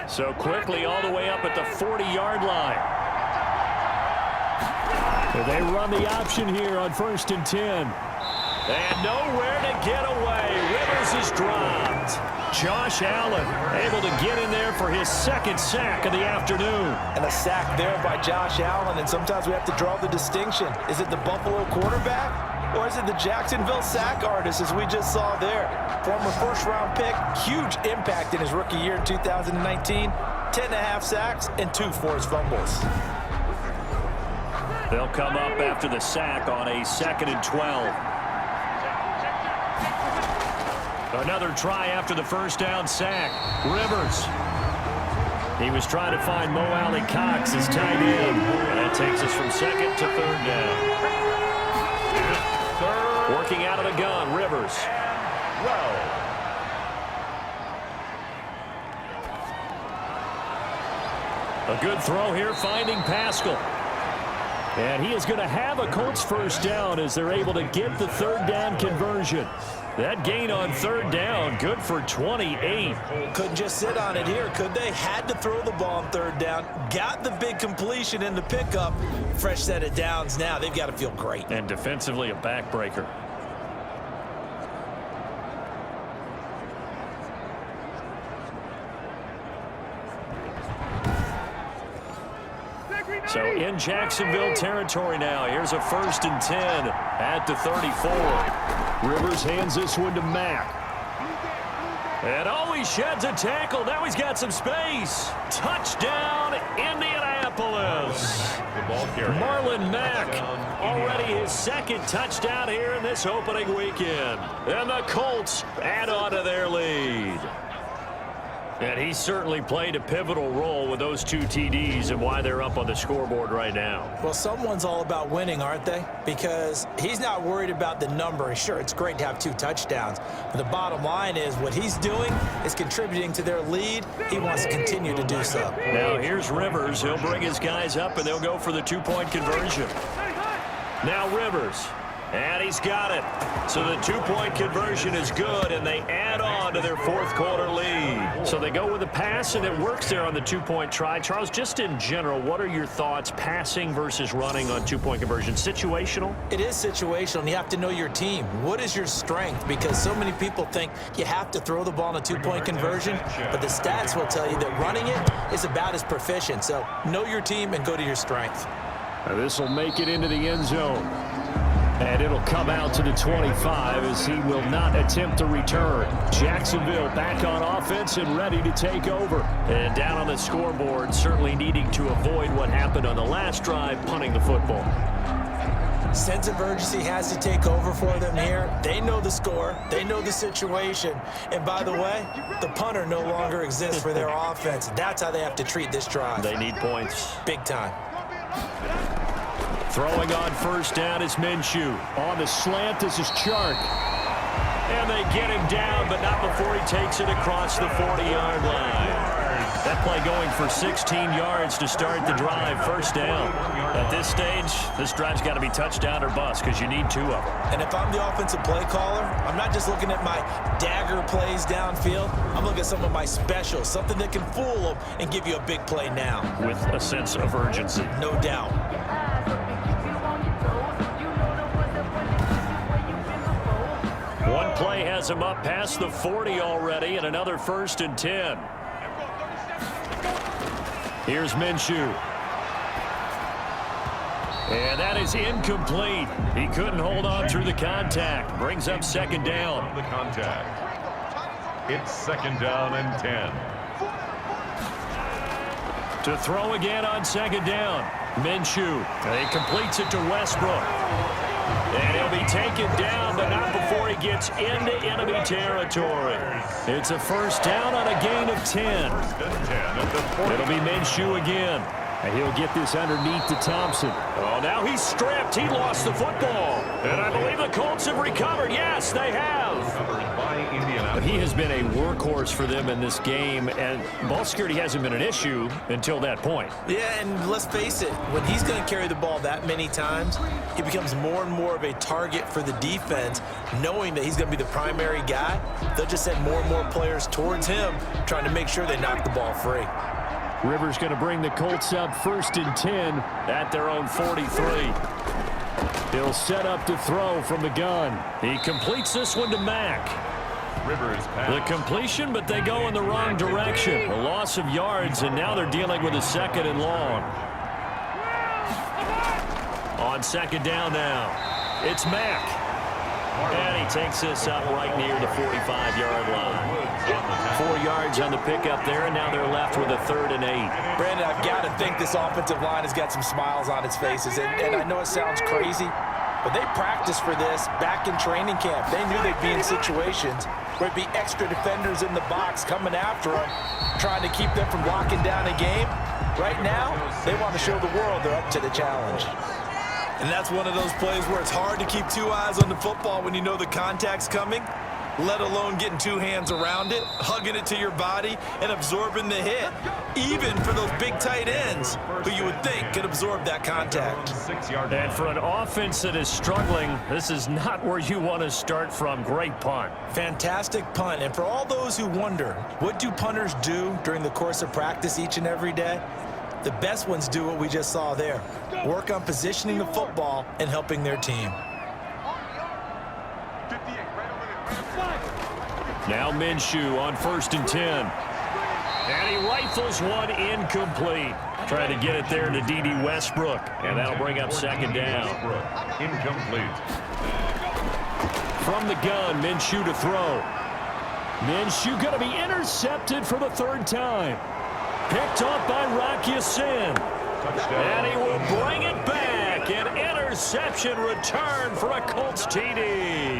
So quickly all the way up at the 40-yard line. They run the option here on 1st and 10. And nowhere to get away. Rivers is dropped. Josh Allen able to get in there for his 2nd sack of the afternoon. And a sack there by Josh Allen, and sometimes we have to draw the distinction. Is it the Buffalo quarterback? Or is it the Jacksonville sack artist, as we just saw there? Former 1st-round pick, huge impact in his rookie year in 2019. 10.5 sacks and 2 forced fumbles. They'll come up after the sack on a 2nd and 12. Another try after the first down sack. Rivers. He was trying to find Mo Alley Cox as tight end. And that takes us from 2nd to 3rd down. Working out of the gun, Rivers. A good throw here, finding Pascal. And he is going to have a Colts first down as they're able to get the 3rd down conversion. That gain on 3rd down, good for 28. Couldn't just sit on it here, could they? Had to throw the ball on 3rd down. Got the big completion in the pickup. Fresh set of downs now. They've got to feel great. And defensively, a backbreaker. So in Jacksonville territory now. Here's a 1st and 10 at the 34. Rivers hands this one to Mack. And he sheds a tackle. Now he's got some space. Touchdown, Indianapolis. Marlon Mack, already his 2nd touchdown here in this opening weekend. And the Colts add on to their lead. And he certainly played a pivotal role with those 2 TDs and why they're up on the scoreboard right now. Well, someone's all about winning, aren't they? Because he's not worried about the number. Sure, it's great to have 2 touchdowns. But the bottom line is what he's doing is contributing to their lead. He wants to continue to do so. Now here's Rivers. He'll bring his guys up, and they'll go for the 2-point conversion. Now Rivers. And he's got it. So the 2-point conversion is good, and they add on to their 4th quarter lead. So they go with a pass, and it works there on the 2-point try. Charles, just in general, what are your thoughts passing versus running on 2-point conversion? Situational? It is situational, and you have to know your team. What is your strength? Because so many people think you have to throw the ball in a 2-point conversion, but the stats will tell you that running it is about as proficient. So know your team and go to your strength. Now this will make it into the end zone. And it'll come out to the 25 as he will not attempt to return. Jacksonville back on offense and ready to take over. And down on the scoreboard, certainly needing to avoid what happened on the last drive, punting the football. Sense of urgency has to take over for them here. They know the score. They know the situation. And by the way, the punter no longer exists for their offense. That's how they have to treat this drive. They need points. Big time. Throwing on first down is Minshew. On the slant, this is Chark. And they get him down, but not before he takes it across the 40-yard line. That play going for 16 yards to start the drive, first down. At this stage, this drive's got to be touchdown or bust because you need two of them. And if I'm the offensive play caller, I'm not just looking at my dagger plays downfield. I'm looking at some of my specials, something that can fool them and give you a big play now. With a sense of urgency. No doubt. One play has him up past the 40 already, and another 1st and 10. Here's Minshew. And that is incomplete. He couldn't hold on through the contact. Brings up 2nd down. The contact. It's 2nd down and 10. To throw again on 2nd down. Minshew. He completes it to Westbrook. And he'll be taken down, but not before he gets into enemy territory. It's a 1st down on a gain of 10. It'll be Minshew again. And he'll get this underneath to Thompson. Oh, now he's stripped. He lost the football. And I believe the Colts have recovered. Yes, they have. But he has been a workhorse for them in this game, and ball security hasn't been an issue until that point. Yeah, and let's face it, when he's going to carry the ball that many times, he becomes more and more of a target for the defense, knowing that he's going to be the primary guy. They'll just send more and more players towards him, trying to make sure they knock the ball free. Rivers going to bring the Colts up 1st and 10 at their own 43. He'll set up to throw from the gun. He completes this one to Mack. Rivers pass. The completion, but they go in the wrong direction. A loss of yards, and now they're dealing with a 2nd and long. On 2nd down now, it's Mack. And he takes this up right near the 45-yard line. 4 yards on the pickup there, and now they're left with a 3rd and 8. Brandon, I've got to think this offensive line has got some smiles on its faces. And I know it sounds crazy, but they practiced for this back in training camp. They knew they'd be in situations where it'd be extra defenders in the box coming after them, trying to keep them from locking down a game. Right now, they want to show the world they're up to the challenge. And that's one of those plays where it's hard to keep two eyes on the football when you know the contact's coming, let alone getting two hands around it, hugging it to your body, and absorbing the hit, even for those big tight ends who you would think could absorb that contact. And for an offense that is struggling, this is not where you want to start from. Great punt. Fantastic punt. And for all those who wonder, what do punters do during the course of practice each and every day? The best ones do what we just saw there. Work on positioning the football and helping their team. Now Minshew on 1st and 10. And he rifles one incomplete. Trying to get it there to D.D. Westbrook. And that'll bring up 2nd down. Incomplete. From the gun, Minshew to throw. Minshew going to be intercepted for the 3rd time. Picked off by Rock Ya-Sin. And he will bring it back. An interception return for a Colts TD.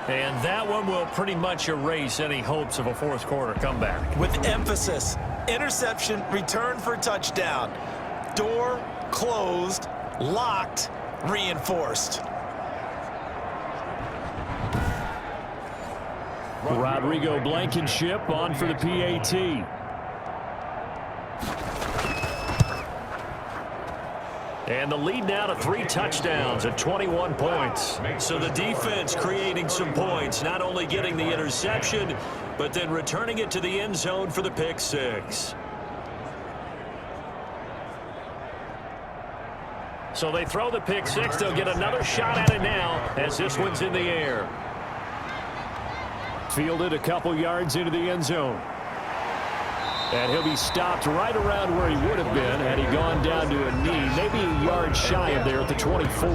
And that one will pretty much erase any hopes of a 4th quarter comeback. With emphasis, interception, return for touchdown. Door closed, locked, reinforced. Rodrigo Blankenship on for the PAT. And the lead now to 3 touchdowns at 21 points. So the defense creating some points, not only getting the interception, but then returning it to the end zone for the pick 6. So they throw the pick 6. They'll get another shot at it now as this one's in the air. Fielded a couple yards into the end zone. And he'll be stopped right around where he would have been had he gone down to a knee, maybe a yard shy of there at the 24.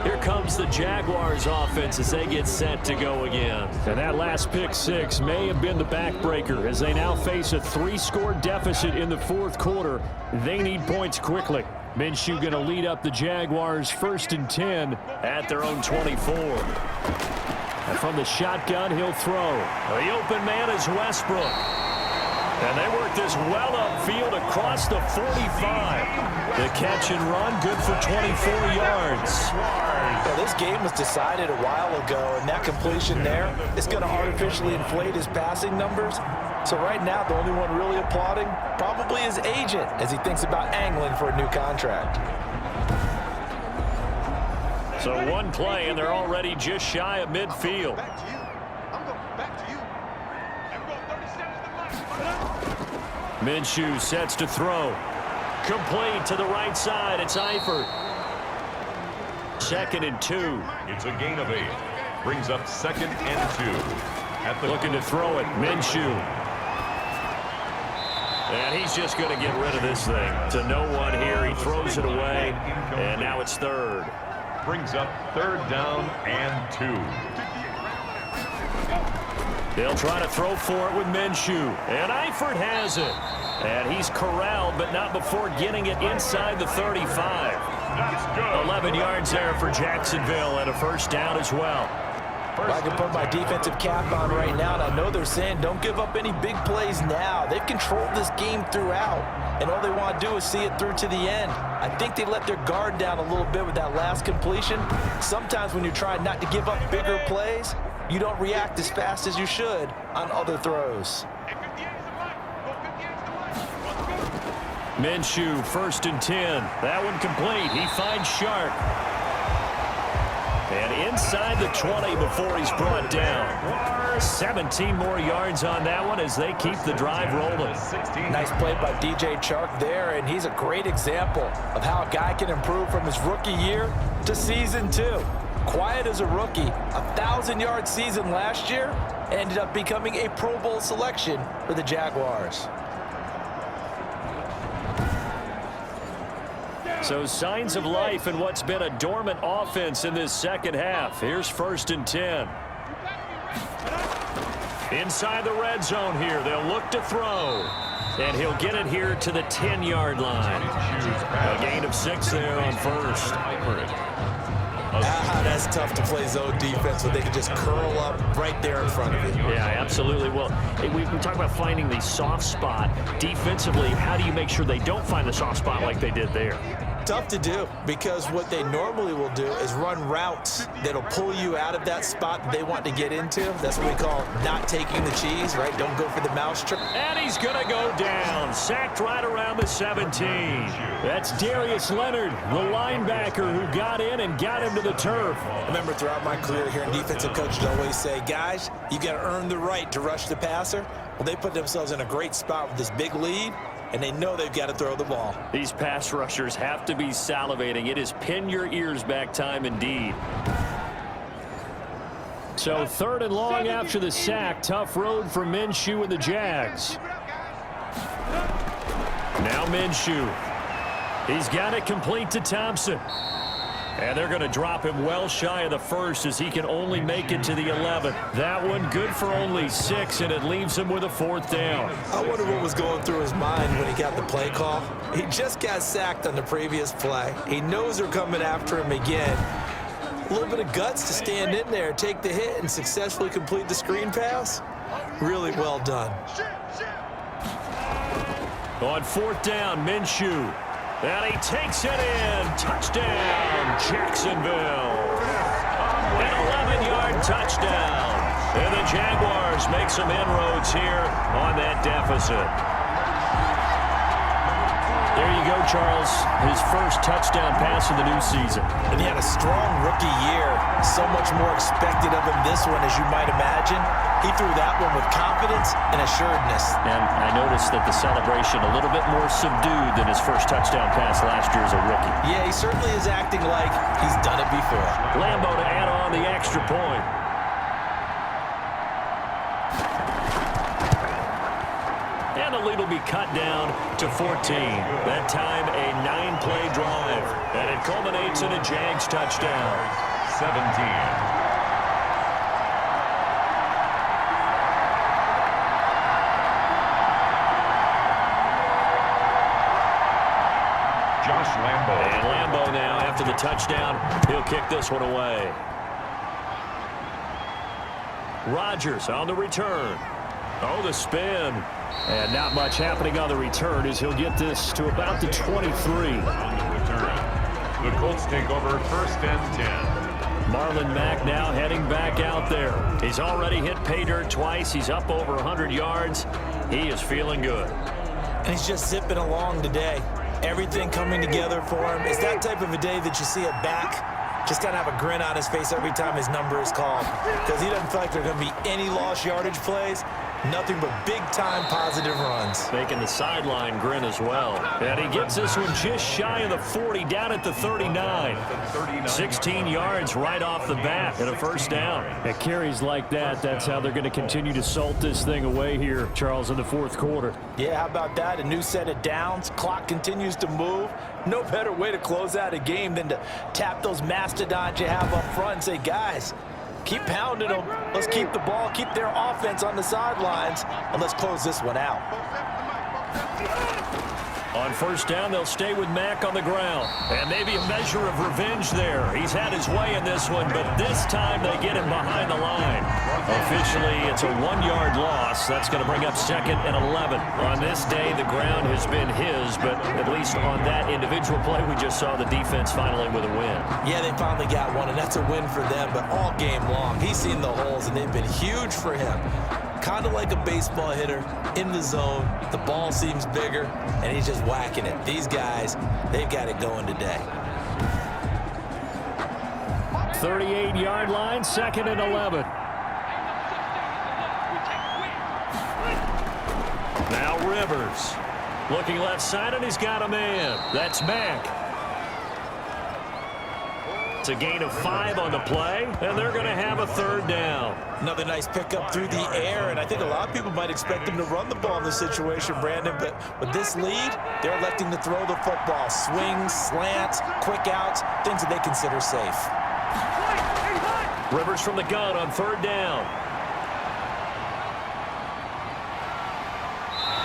Here comes the Jaguars offense as they get set to go again. And that last pick six may have been the backbreaker as they now face a 3-score deficit in the fourth quarter. They need points quickly. Minshew going to lead up the Jaguars 1st and 10 at their own 24. And from the shotgun, he'll throw. The open man is Westbrook. And they work this well upfield across the 45. The catch and run, good for 24 yards. Yeah, this game was decided a while ago, and that completion there is going to artificially inflate his passing numbers. So right now, the only one really applauding probably his agent as he thinks about angling for a new contract. So one play, and they're already just shy of midfield. Minshew sets to throw. Complete to the right side. It's Eifert. 2nd and 2. It's a gain of 8. Brings up 2nd and 2. Looking to throw it. Minshew. And he's just going to get rid of this thing. To no one here. He throws it away. And now it's 3rd. Brings up 3rd down and 2. They'll try to throw for it with Minshew. And Eifert has it. And he's corralled, but not before getting it inside the 35. 11 yards there for Jacksonville and a 1st down as well. I can put my defensive cap on right now, and I know they're saying don't give up any big plays now. They've controlled this game throughout, and all they want to do is see it through to the end. I think they let their guard down a little bit with that last completion. Sometimes when you're trying not to give up bigger plays, you don't react as fast as you should on other throws. Minshew, 1st and 10. That one complete. He finds Sharp. And inside the 20 before he's brought down. 17 more yards on that one as they keep the drive rolling. Nice play by DJ Chark there, and he's a great example of how a guy can improve from his rookie year to season 2. Quiet as a rookie, 1,000-yard season last year, ended up becoming a Pro Bowl selection for the Jaguars. So signs of life in what's been a dormant offense in this second half. Here's 1st and 10. Inside the red zone here, they'll look to throw. And he'll get it here to the 10-yard line. A gain of 6 there on 1st. That's tough to play zone defense when they can just curl up right there in front of you. Yeah, absolutely. Well, we talk about finding the soft spot. Defensively, how do you make sure they don't find the soft spot like they did there? Tough to do, because what they normally will do is run routes that'll pull you out of that spot that they want to get into. That's what we call not taking the cheese, right? Don't go for the mousetrap. And he's going to go down. Sacked right around the 17. That's Darius Leonard, the linebacker who got in and got him to the turf. I remember throughout my career here in defensive coaches always say, guys, you got to earn the right to rush the passer. Well, they put themselves in a great spot with this big lead, and they know they've got to throw the ball. These pass rushers have to be salivating. It is pin your ears back time indeed. So 3rd and long after the sack. Tough road for Minshew and the Jags. Now Minshew. He's got it complete to Thompson. And they're going to drop him well shy of the 1st as he can only make it to the 11th. That one good for only 6, and it leaves him with a 4th down. I wonder what was going through his mind when he got the play call. He just got sacked on the previous play. He knows they're coming after him again. A little bit of guts to stand in there, take the hit, and successfully complete the screen pass. Really well done. On 4th down, Minshew. And he takes it in. Touchdown, Jacksonville. An 11-yard touchdown. And the Jaguars make some inroads here on that deficit. There you go, Charles. His first touchdown pass of the new season. And he had a strong rookie year. So much more expected of him this one, as you might imagine. He threw that one with confidence and assuredness. And I noticed that the celebration a little bit more subdued than his first touchdown pass last year as a rookie. Yeah, he certainly is acting like he's done it before. Lambeau to add on the extra point. and the lead will be cut down to 14. That time, a 9-play drive, and it culminates in a Jags touchdown. 17. And Lambo now, after the touchdown, he'll kick this one away. Rodgers on the return. Oh, the spin. And not much happening on the return as he'll get this to about the 23. On the return, the Colts take over 1st and 10. Marlon Mack now heading back out there. He's already hit pay dirt twice. He's up over 100 yards. He is feeling good. And he's just zipping along today. Everything coming together for him. It's that type of a day that you see a back just kind of have a grin on his face every time his number is called, because he doesn't feel like there are going to be any lost yardage plays. Nothing but big-time positive runs. Making the sideline grin as well. And he gets this one just shy of the 40, down at the 39. 16 yards right off the bat and a 1st down. At carries like that, that's how they're going to continue to salt this thing away here, Charles, in the 4th quarter. Yeah, how about that? A new set of downs. Clock continues to move. No better way to close out a game than to tap those mastodons you have up front and say, guys, keep pounding them. Let's keep the ball, keep their offense on the sidelines, and let's close this one out. On 1st down, they'll stay with Mack on the ground. And maybe a measure of revenge there. He's had his way in this one, but this time they get him behind the line. Officially, it's a 1-yard loss. That's going to bring up 2nd and 11. On this day, the ground has been his, but at least on that individual play, we just saw the defense finally with a win. Yeah, they finally got one, and that's a win for them, but all game long, he's seen the holes, and they've been huge for him. Kind of like a baseball hitter in the zone. The ball seems bigger, and he's just whacking it. These guys, they've got it going today. 38-yard line, 2nd and 11. Now Rivers. Looking left side, and he's got a man. That's Mack. It's a gain of 5 on the play, and they're going to have a 3rd down. Another nice pickup through the air, and I think a lot of people might expect him to run the ball in this situation, Brandon, but with this lead, they're electing to throw the football. Swings, slants, quick outs, things that they consider safe. Rivers from the gun on 3rd down.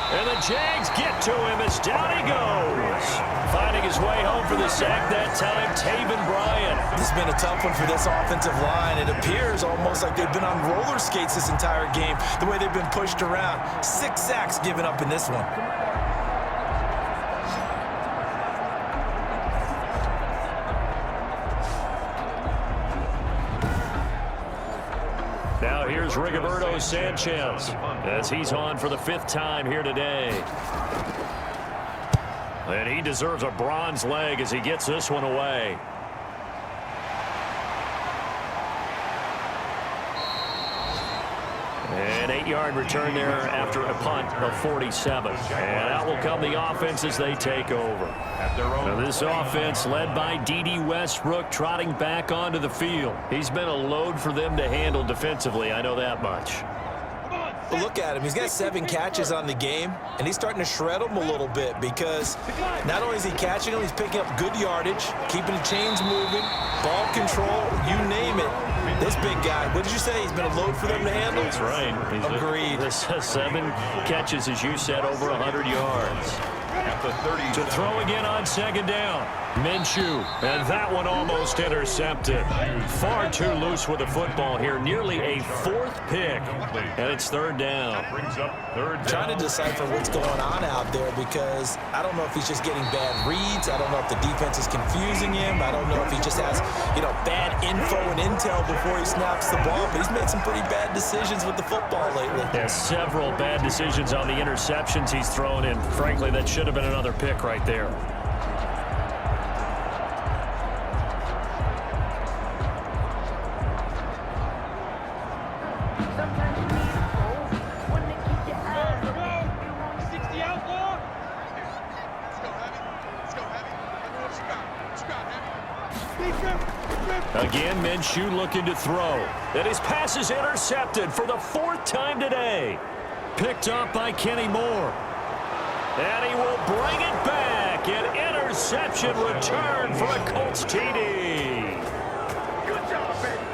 And the Jags get to him as down he goes. Finding his way home for the sack that time, Taven Bryan. This has been a tough one for this offensive line. It appears almost like they've been on roller skates this entire game, the way they've been pushed around. 6 sacks given up in this one. Now here's Rigoberto Sanchez as he's on for the 5th time here today. And he deserves a bronze leg as he gets this one away. An 8-yard return there after a punt of 47. And out will come the offense as they take over. Now this offense led by D.D. Westbrook trotting back onto the field. He's been a load for them to handle defensively, I know that much. But look at him. He's got 7 catches on the game, and he's starting to shred them a little bit because not only is he catching them, he's picking up good yardage, keeping the chains moving, ball control, you name it. This big guy, what did you say? He's been a load for them to handle? That's right. Agreed. This 7 catches, as you said, over 100 yards. To throw again on 2nd down. Minshew, and that one almost intercepted. Far too loose with the football here. Nearly a 4th pick, and it's 3rd down. Trying to decipher what's going on out there because I don't know if he's just getting bad reads. I don't know if the defense is confusing him. I don't know if he just has, bad info and intel before he snaps the ball. But he's made some pretty bad decisions with the football lately. Yeah, several bad decisions on the interceptions he's thrown in. Frankly, that should have been another pick right there. Again, Minshew looking to throw. And his pass is intercepted for the 4th time today. Picked up by Kenny Moore. And he will bring it back. An interception return for a Colts TD.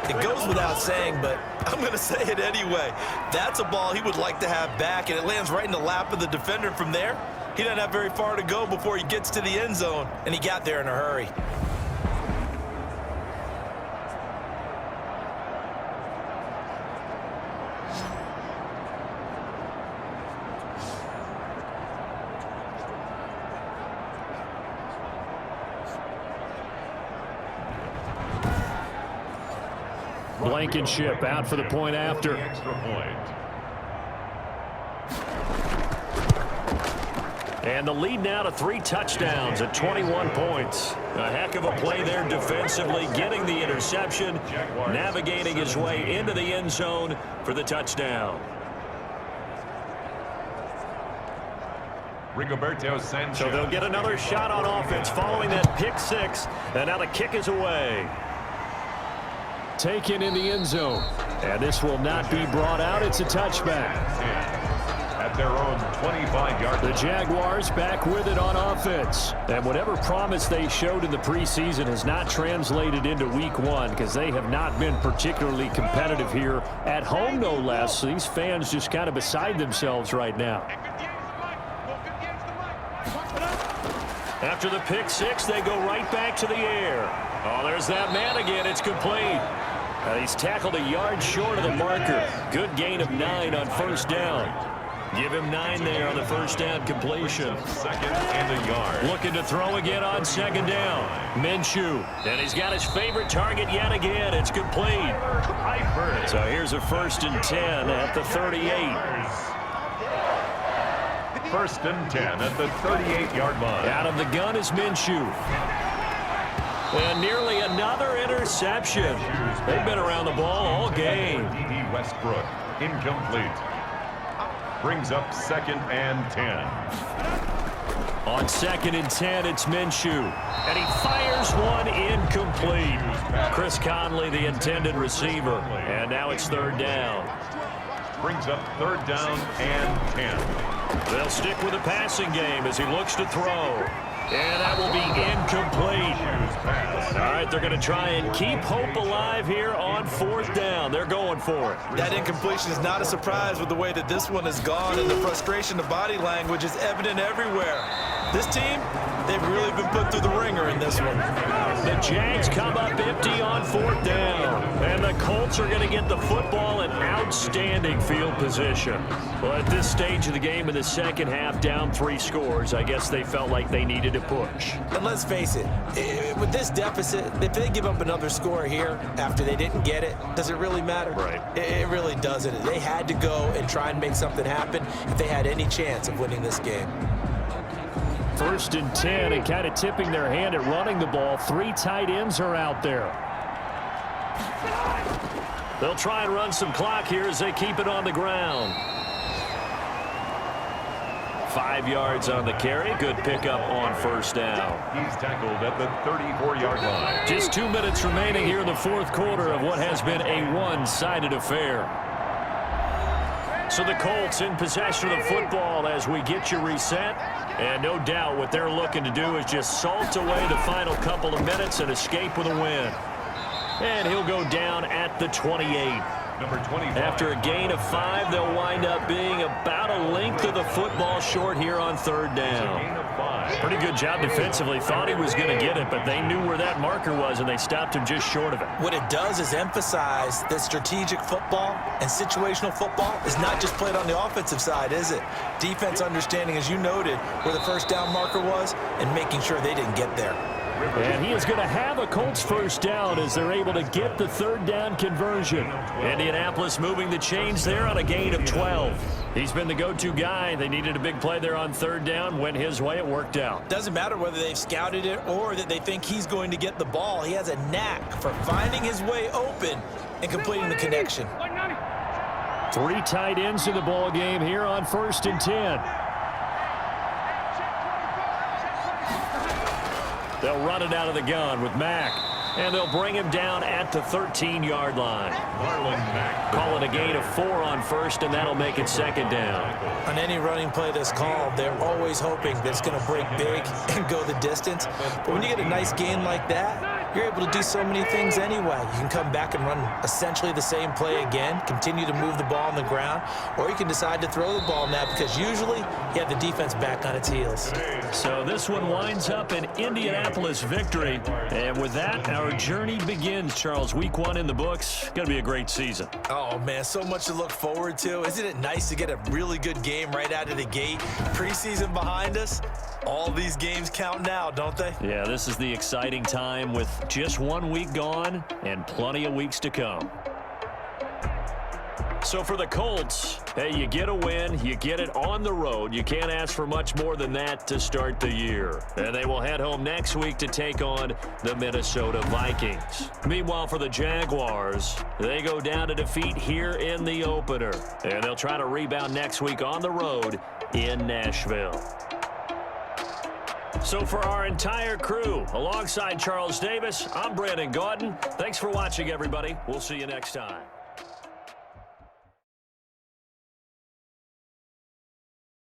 It goes without saying, but I'm going to say it anyway. That's a ball he would like to have back, and it lands right in the lap of the defender. From there, he doesn't have very far to go before he gets to the end zone, and he got there in a hurry. Blankenship out for the point after. Extra point. And the lead now to 3 touchdowns at 21 points. A heck of a play there defensively, getting the interception, navigating his way into the end zone for the touchdown. Rigoberto Sanchez. So they'll get another shot on offense following that pick 6. And now the kick is away. Taken in the end zone. And this will not be brought out. It's a touchback. At their own 25-yard line. The Jaguars back with it on offense. And whatever promise they showed in the preseason has not translated into week 1 because they have not been particularly competitive here at home, no less. So these fans just kind of beside themselves right now. After the pick 6, they go right back to the air. Oh, there's that man again. It's complete. He's tackled a yard short of the marker. Good gain of 9 on first down. Give him 9 there on the first down completion. Second and a yard. Looking to throw again on second down. Minshew. And he's got his favorite target yet again. It's complete. So here's a 1st and 10 at the 38. 1st and 10 at the 38-yard line. Out of the gun is Minshew. And nearly another interception. They've been around the ball all game. D.D. Westbrook, incomplete. Brings up 2nd and 10. On 2nd and 10, it's Minshew. And he fires one incomplete. Chris Conley, the intended receiver. And now it's 3rd down. Brings up 3rd down and 10. They'll stick with the passing game as he looks to throw. And that will be incomplete. All right, they're going to try and keep hope alive here on 4th down. They're going for it. That incompletion is not a surprise with the way that this one has gone, and the frustration of body language is evident everywhere. This team, they've really been put through the ringer in this one. The Jags come up empty on 4th down. And the Colts are going to get the football in outstanding field position. Well, at this stage of the game in the second half, down 3 scores, I guess they felt like they needed to push. And let's face it, with this deficit, if they give up another score here after they didn't get it, does it really matter? Right. It really doesn't. They had to go and try and make something happen if they had any chance of winning this game. 1st and 10, and kind of tipping their hand at running the ball. 3 tight ends are out there. They'll try and run some clock here as they keep it on the ground. 5 yards on the carry. Good pickup on 1st down. He's tackled at the 34-yard line. Just 2 minutes remaining here in the 4th quarter of what has been a one-sided affair. So the Colts in possession of the football as we get you reset. And no doubt what they're looking to do is just salt away the final couple of minutes and escape with a win. And he'll go down at the 28. Number 25. After a gain of 5, they'll wind up being about a length of the football short here on 3rd down. Pretty good job defensively. Thought he was going to get it, but they knew where that marker was, and they stopped him just short of it. What it does is emphasize that strategic football and situational football is not just played on the offensive side, is it? Defense understanding, as you noted, where the 1st down marker was and making sure they didn't get there. And he is going to have a Colts 1st down as they're able to get the 3rd down conversion. Indianapolis moving the chains there on a gain of 12. He's been the go-to guy. They needed a big play there on 3rd down. Went his way. It worked out. Doesn't matter whether they've scouted it or that they think he's going to get the ball. He has a knack for finding his way open and completing the connection. 3 tight ends in the ball game here on 1st and 10. They'll run it out of the gun with Mack. And they'll bring him down at the 13-yard line. Marlon Mack Call it a gain of 4 on first, and that'll make it second down. On any running play that's called, they're always hoping that it's going to break big and go the distance. But when you get a nice gain like that, you're able to do so many things anyway. You can come back and run essentially the same play again, continue to move the ball on the ground, or you can decide to throw the ball now because usually you have the defense back on its heels. So this one winds up an Indianapolis victory. And with that, our journey begins, Charles. Week 1 in the books. Going to be a great season. Oh, man, so much to look forward to. Isn't it nice to get a really good game right out of the gate? Preseason behind us. All these games count now, don't they? Yeah, this is the exciting time with just 1 week gone and plenty of weeks to come. So for the Colts, hey, you get a win, you get it on the road. You can't ask for much more than that to start the year. And they will head home next week to take on the Minnesota Vikings. Meanwhile, for the Jaguars, they go down to defeat here in the opener. And they'll try to rebound next week on the road in Nashville. So for our entire crew, alongside Charles Davis, I'm Brandon Gaudin. Thanks for watching, everybody. We'll see you next time.